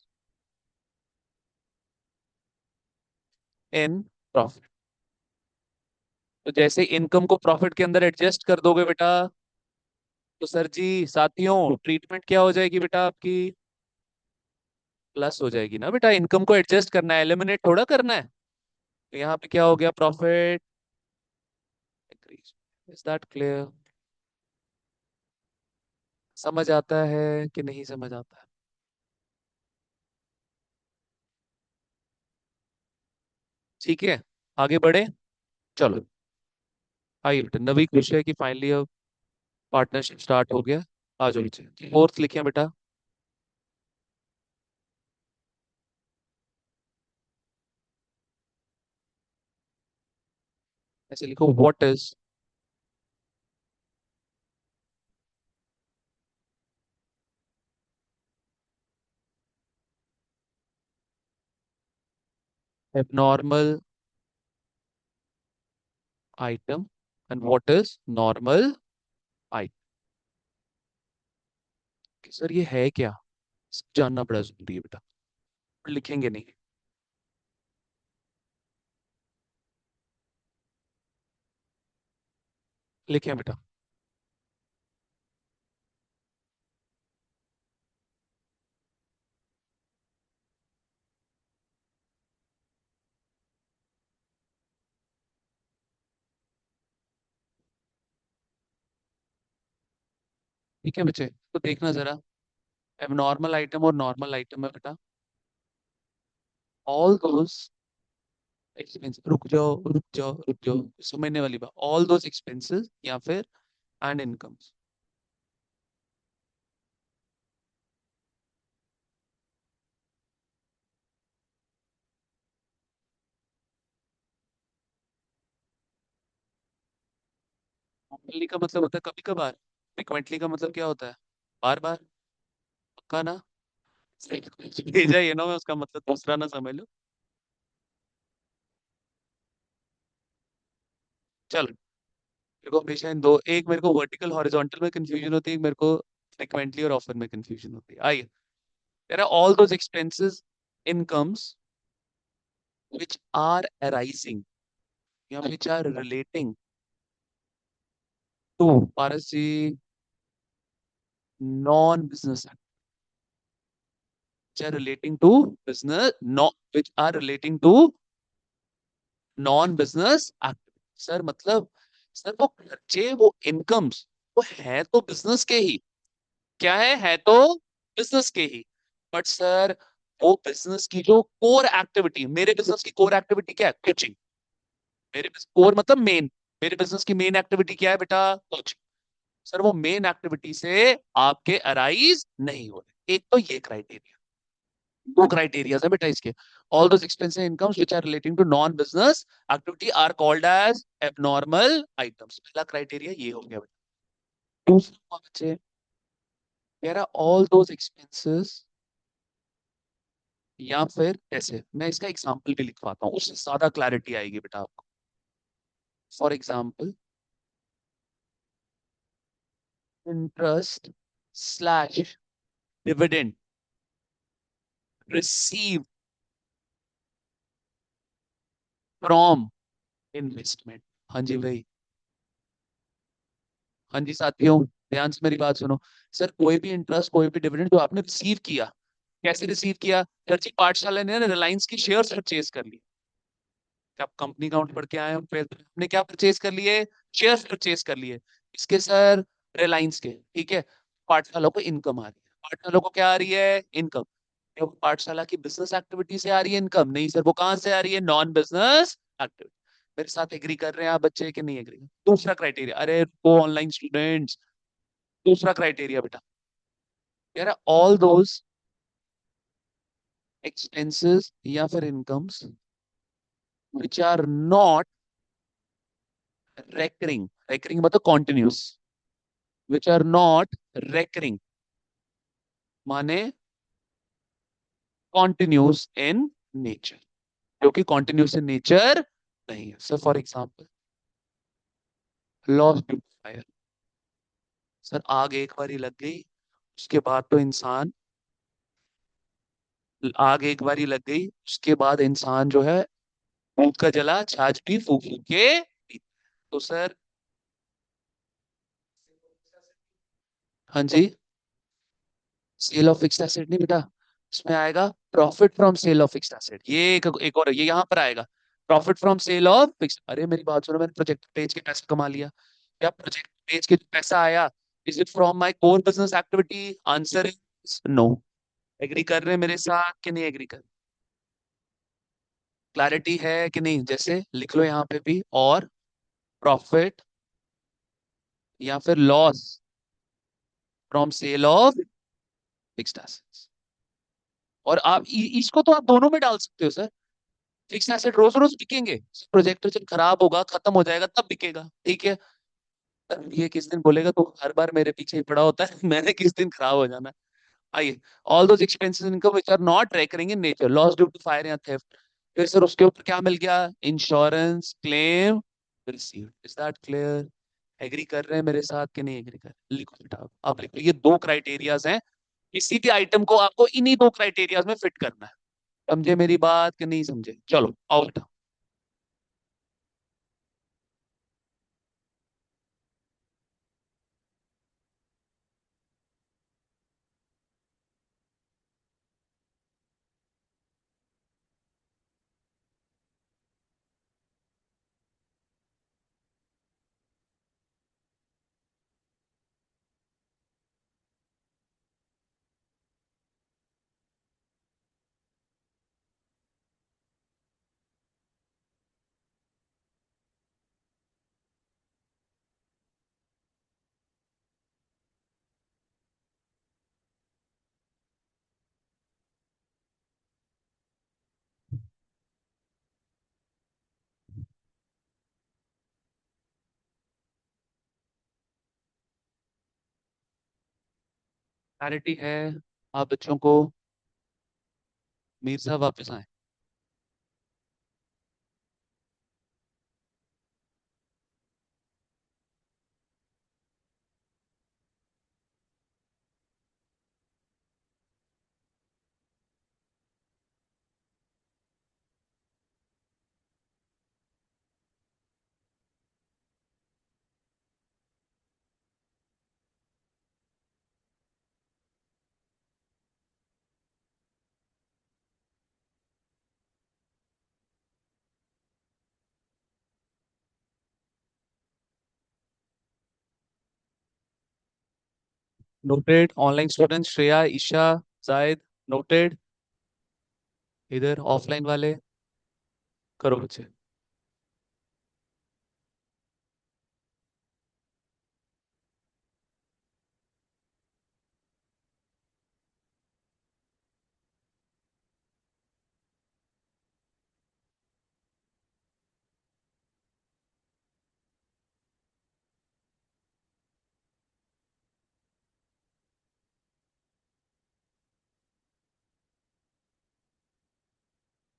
इन प्रॉफिट। तो जैसे इनकम को प्रॉफिट के अंदर एडजस्ट कर दोगे बेटा, तो सर जी साथियों ट्रीटमेंट क्या हो जाएगी बेटा आपकी, प्लस हो जाएगी ना बेटा। इनकम को एडजस्ट करना है, एलिमिनेट थोड़ा करना है। तो यहाँ पे क्या हो गया, profit increase. Is that clear? समझ आता है कि नहीं समझ आता है? ठीक है, आगे बढ़े। चलो आइए बेटा, नवी खुश है कि फाइनली अब पार्टनरशिप स्टार्ट हो गया। आ जाओ बच्चे, फोर्थ लिखे बेटा। ऐसे लिखो, what is abnormal item and what is normal item। Sir ये है क्या, जानना बड़ा जरूरी है बेटा, लिखेंगे नहीं। लिखें बेटा। ठीक है बच्चे, तो देखना जरा, अब नॉर्मल आइटम और नॉर्मल आइटम है बेटा, ऑल दोस एक्सपेंस, रुक जाओ रुक जाओ रुक जाओ, समझने वाली बात, ऑल दोस एक्सपेंसेस या फिर एंड इनकम्स। नॉर्मली का मतलब होता है कभी कभार, फ्रिक्वेंटली का मतलब क्या होता है, बार बार, पक्का ना? भेजा ये ना, मैं उसका मतलब दूसरा ना समझ लो। चलो देखो, हमेशा इन दो, एक मेरे को वर्टिकल हॉरिजॉन्टल में कंफ्यूजन होती है, एक मेरे को फ्रिक्वेंटली और ऑफर में कंफ्यूजन होती है। आइए, there are all those expenses, incomes which are arising या which are relating to Paras ji non business, which are relating to business, no, which are relating to non business activity। Sir मतलब, sir वो खर्चे, वो incomes, वो है तो business के ही, क्या है तो बिजनेस के ही, बट सर वो बिजनेस की जो कोर एक्टिविटी, मेरे बिजनेस की कोर एक्टिविटी क्या है, कोचिंग। मेरे कोर मतलब मेन, मेरे बिजनेस की मेन एक्टिविटी क्या है बेटा, कोचिंग। सर वो मेन एक्टिविटी से आपके अराइज नहीं हो रहे, एक तो ये क्राइटेरिया, दो क्राइटेरिया है बेटा इसके। All those expenses incomes which are relating to non business activity are called as abnormal items, पहला क्राइटेरिया ये हो गया बेटा। दूसरा बच्चे, कह रहा ऑल दोस एक्सपेंसेस, या फिर ऐसे मैं इसका एग्जांपल भी लिखवाता हूँ, उससे ज्यादा क्लैरिटी आएगी बेटा आपको। For example, interest slash dividend receive from investment. हाँ जी भाई। हाँ जी साथियों, ध्यान से मेरी बात सुनो। सर कोई भी इंटरेस्ट, कोई भी डिविडेंड जो आपने रिसीव किया, कैसे रिसीव किया? चर्ची पाठशाला ने रिलायंस की शेयर्स परचेज कर लिए। आप कंपनी अकाउंट पढ़ के आए हो, फिर आपने क्या परचेज कर लिए? शेयर्स परचेज कर लिए। इसके सर? रिलायंस के, ठीक है। पाठशाला को इनकम आ रही है। पाठशाला को क्या आ रही है? इनकम। क्या वो पाठशाला की बिजनेस एक्टिविटी से आ रही है इनकम? नहीं सर, वो कहाँ से आ रही है? Non business activity. मेरे साथ एग्री कर रहे हैं आप बच्चे कि नहीं एग्री? दूसरा क्राइटेरिया, अरे वो ऑनलाइन स्टूडेंट्स, दूसरा क्राइटेरिया बेटा, कह रहा ऑल दोज एक्सपेंसेस या फिर incomes which are not recurring, recurring मतलब continuous, which are not recurring माने continuous in nature, जो कि continuous in nature नहीं है। Sir for example loss due fire. Sir आग एक बारी लग गई, उसके बाद तो इंसान, आग एक बारी लग गई उसके बाद इंसान जो है फूक का जला, छाछ भी फूक फूक के पीता। तो सर, हाँ जी, सेल ऑफ फिक्स्ड एसेट नहीं बेटा, इसमें आएगा profit from sale of fixed asset. ये एक और ये यहाँ पर आएगा, profit from sale of fixed. अरे मेरी बात सुनो, मैंने प्रोजेक्ट पेज के पैसे कमा लिया, क्या प्रोजेक्ट पेज के जो पैसा आया, is it from my core business activity? Answer is no. Agree कर रहे हैं मेरे साथ कि नहीं एग्री कर? क्लैरिटी है कि नहीं? जैसे लिख लो यहाँ पे भी, और प्रॉफिट या फिर loss from sale of fixed assets. और आप इसको तो आप दोनों में डाल सकते हो सर। फिक्स एसेट रोज रोज बिकेंगे, प्रोजेक्टर जब खराब होगा, खत्म हो जाएगा, तब बिकेगा, ठीक है। ये किस दिन बोलेगा तो हर बार मेरे पीछे ही पड़ा होता है मैंने किस दिन खराब हो जाना है। आइए, all those expenses income which are not recurring in nature, loss due to fire या थेफ्ट। फिर सर उसके ऊपर क्या मिल गया? Insurance claim received. Is that clear? Agree कर रहे हैं मेरे साथ कि नहीं एग्री कर? लिखो बेटा, आप लिखो, ये दो क्राइटेरियाज हैं, किसी भी आइटम को आपको इन्हीं दो क्राइटेरियाज में फिट करना है। समझे मेरी बात कि नहीं समझे? चलो आओ बेटा। क्लैरिटी है आप बच्चों को? मीर साहब वापस आए। Noted. Online student Shreya, Isha, Zaid, noted. इधर ऑफलाइन वाले करो बच्चे।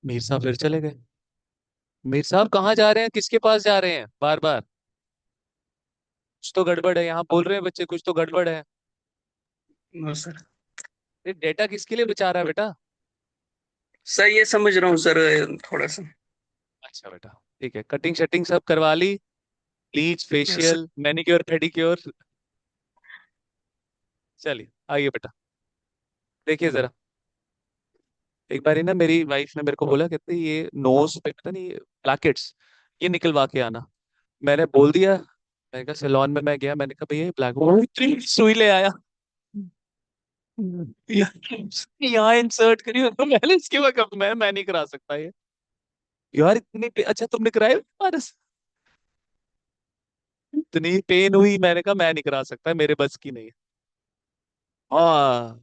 मीर साहब फिर चले गए। मीर साहब कहाँ जा रहे हैं, किसके पास जा रहे हैं बार बार? कुछ तो गड़बड़ है, यहाँ बोल रहे हैं बच्चे कुछ तो गड़बड़ है। No sir. ये डेटा किसके लिए बचा रहा है बेटा? सर ये समझ रहा हूँ सर, थोड़ा सा। अच्छा बेटा, ठीक है, कटिंग शटिंग सब करवा ली, bleach yes sir. Facial manicure pedicure. चलिए आइए बेटा, देखिए जरा। एक बार ना मेरी वाइफ ने मेरे को बोला, कहते ये नोज पे पता नहीं ब्लैकेट्स, ये निकलवा के आना। मैंने बोल दिया, मैंने कहा सैलून में मैं गया, मैंने कहा भैया ब्लैक, वो इतनी सुई ले आया, यहाँ इंसर्ट करिए तो मैंने इसके बाद मैं नहीं करा सकता ये। यार इतनी अच्छा तुमने कराया पारस? इतनी पेन हुई, मैंने कहा मैं नहीं करा सकता, मेरे बस की नहीं है। हाँ,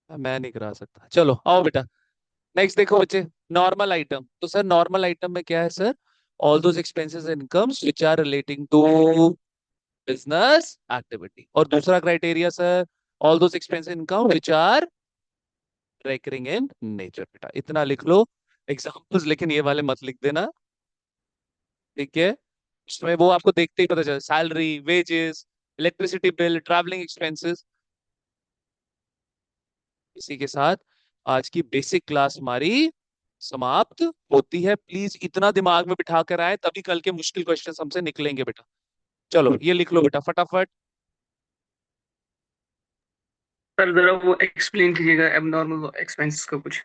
मैं नहीं करा सकता। चलो आओ बेटा, नेक्स्ट देखो बच्चे, नॉर्मल आइटम। तो सर नॉर्मल आइटम में क्या है sir? All those expenses and incomes which are relating to business activity. और दूसरा criteria sir, all those expenses income which are recurring in nature. बेटा इतना लिख लो एग्जाम्पल्स, लेकिन ये वाले मत लिख देना, ठीक है? उसमें वो आपको देखते ही पता चला, salary, wages, electricity bill, travelling expenses. इसी के साथ आज की बेसिक क्लास हमारी समाप्त होती है। प्लीज इतना दिमाग में बिठा कर आए, तभी कल के मुश्किल क्वेश्चन हमसे निकलेंगे बेटा। चलो ये लिख लो बेटा फटाफट। सर जरा वो एक्सप्लेन कीजिएगा एबनॉर्मल एक्सपेंसेस का कुछ।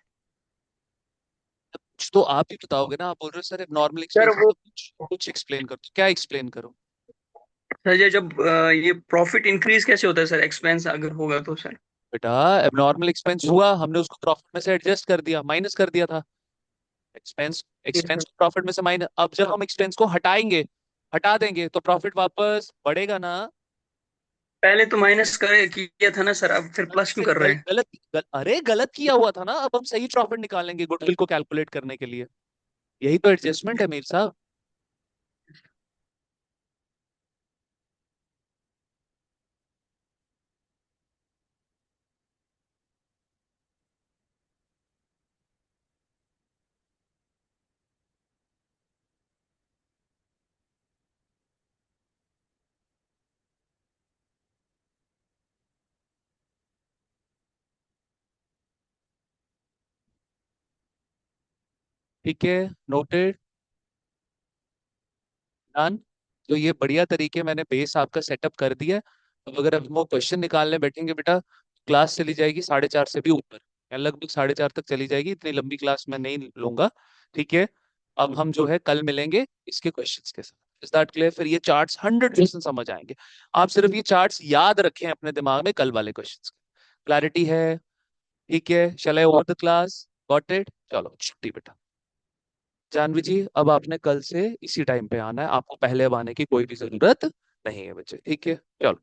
कुछ तो आप ही बताओगे ना, आप बोल रहे हो सर नॉर्मल सर एक्सपेंसेस, वो, तो कुछ कुछ एक्सप्लेन करो, क्या एक्सप्लेन करो? सर ये जब ये प्रॉफिट इंक्रीज कैसे होता है सर, एक्सपेंस अगर होगा तो सर। बेटा एबनॉर्मल एक्सपेंस हुआ, हमने उसको प्रॉफिट में से एडजस्ट कर दिया, माइनस कर दिया था। Expense yes expense sir. को प्रॉफिट में से माइनस, अब जब हम एक्सपेंस को हटाएंगे, हटा देंगे तो प्रॉफिट वापस बढ़ेगा ना। पहले तो माइनस करे किया था ना सर, अब फिर प्लस क्यों से कर रहे हैं? अरे गलत किया हुआ था ना, अब हम सही प्रॉफिट निकालेंगे गुडविल को कैलकुलेट करने के लिए। यही तो एडजस्टमेंट है मीर साहब। ठीक है, नोटेड, डन। तो ये बढ़िया तरीके मैंने बेस आपका सेटअप कर दिया है। अब अगर हम वो क्वेश्चन निकालने बैठेंगे बेटा, क्लास चली जाएगी 4:30 से भी ऊपर, या लगभग 4:30 तक चली जाएगी, इतनी लंबी क्लास मैं नहीं लूंगा, ठीक है? अब हम जो है कल मिलेंगे इसके क्वेश्चंस के साथ। Is that clear? फिर ये चार्ट्स 100% समझ आएंगे। आप सिर्फ ये चार्ट्स याद रखें अपने दिमाग में कल वाले क्वेश्चंस। क्लैरिटी है? ठीक है, shall I over the class? Got it? चलो छुट्टी बेटा। जानवी जी अब आपने कल से इसी टाइम पे आना है, आपको पहले अब आने की कोई भी जरूरत नहीं है बच्चे, ठीक है? चलो।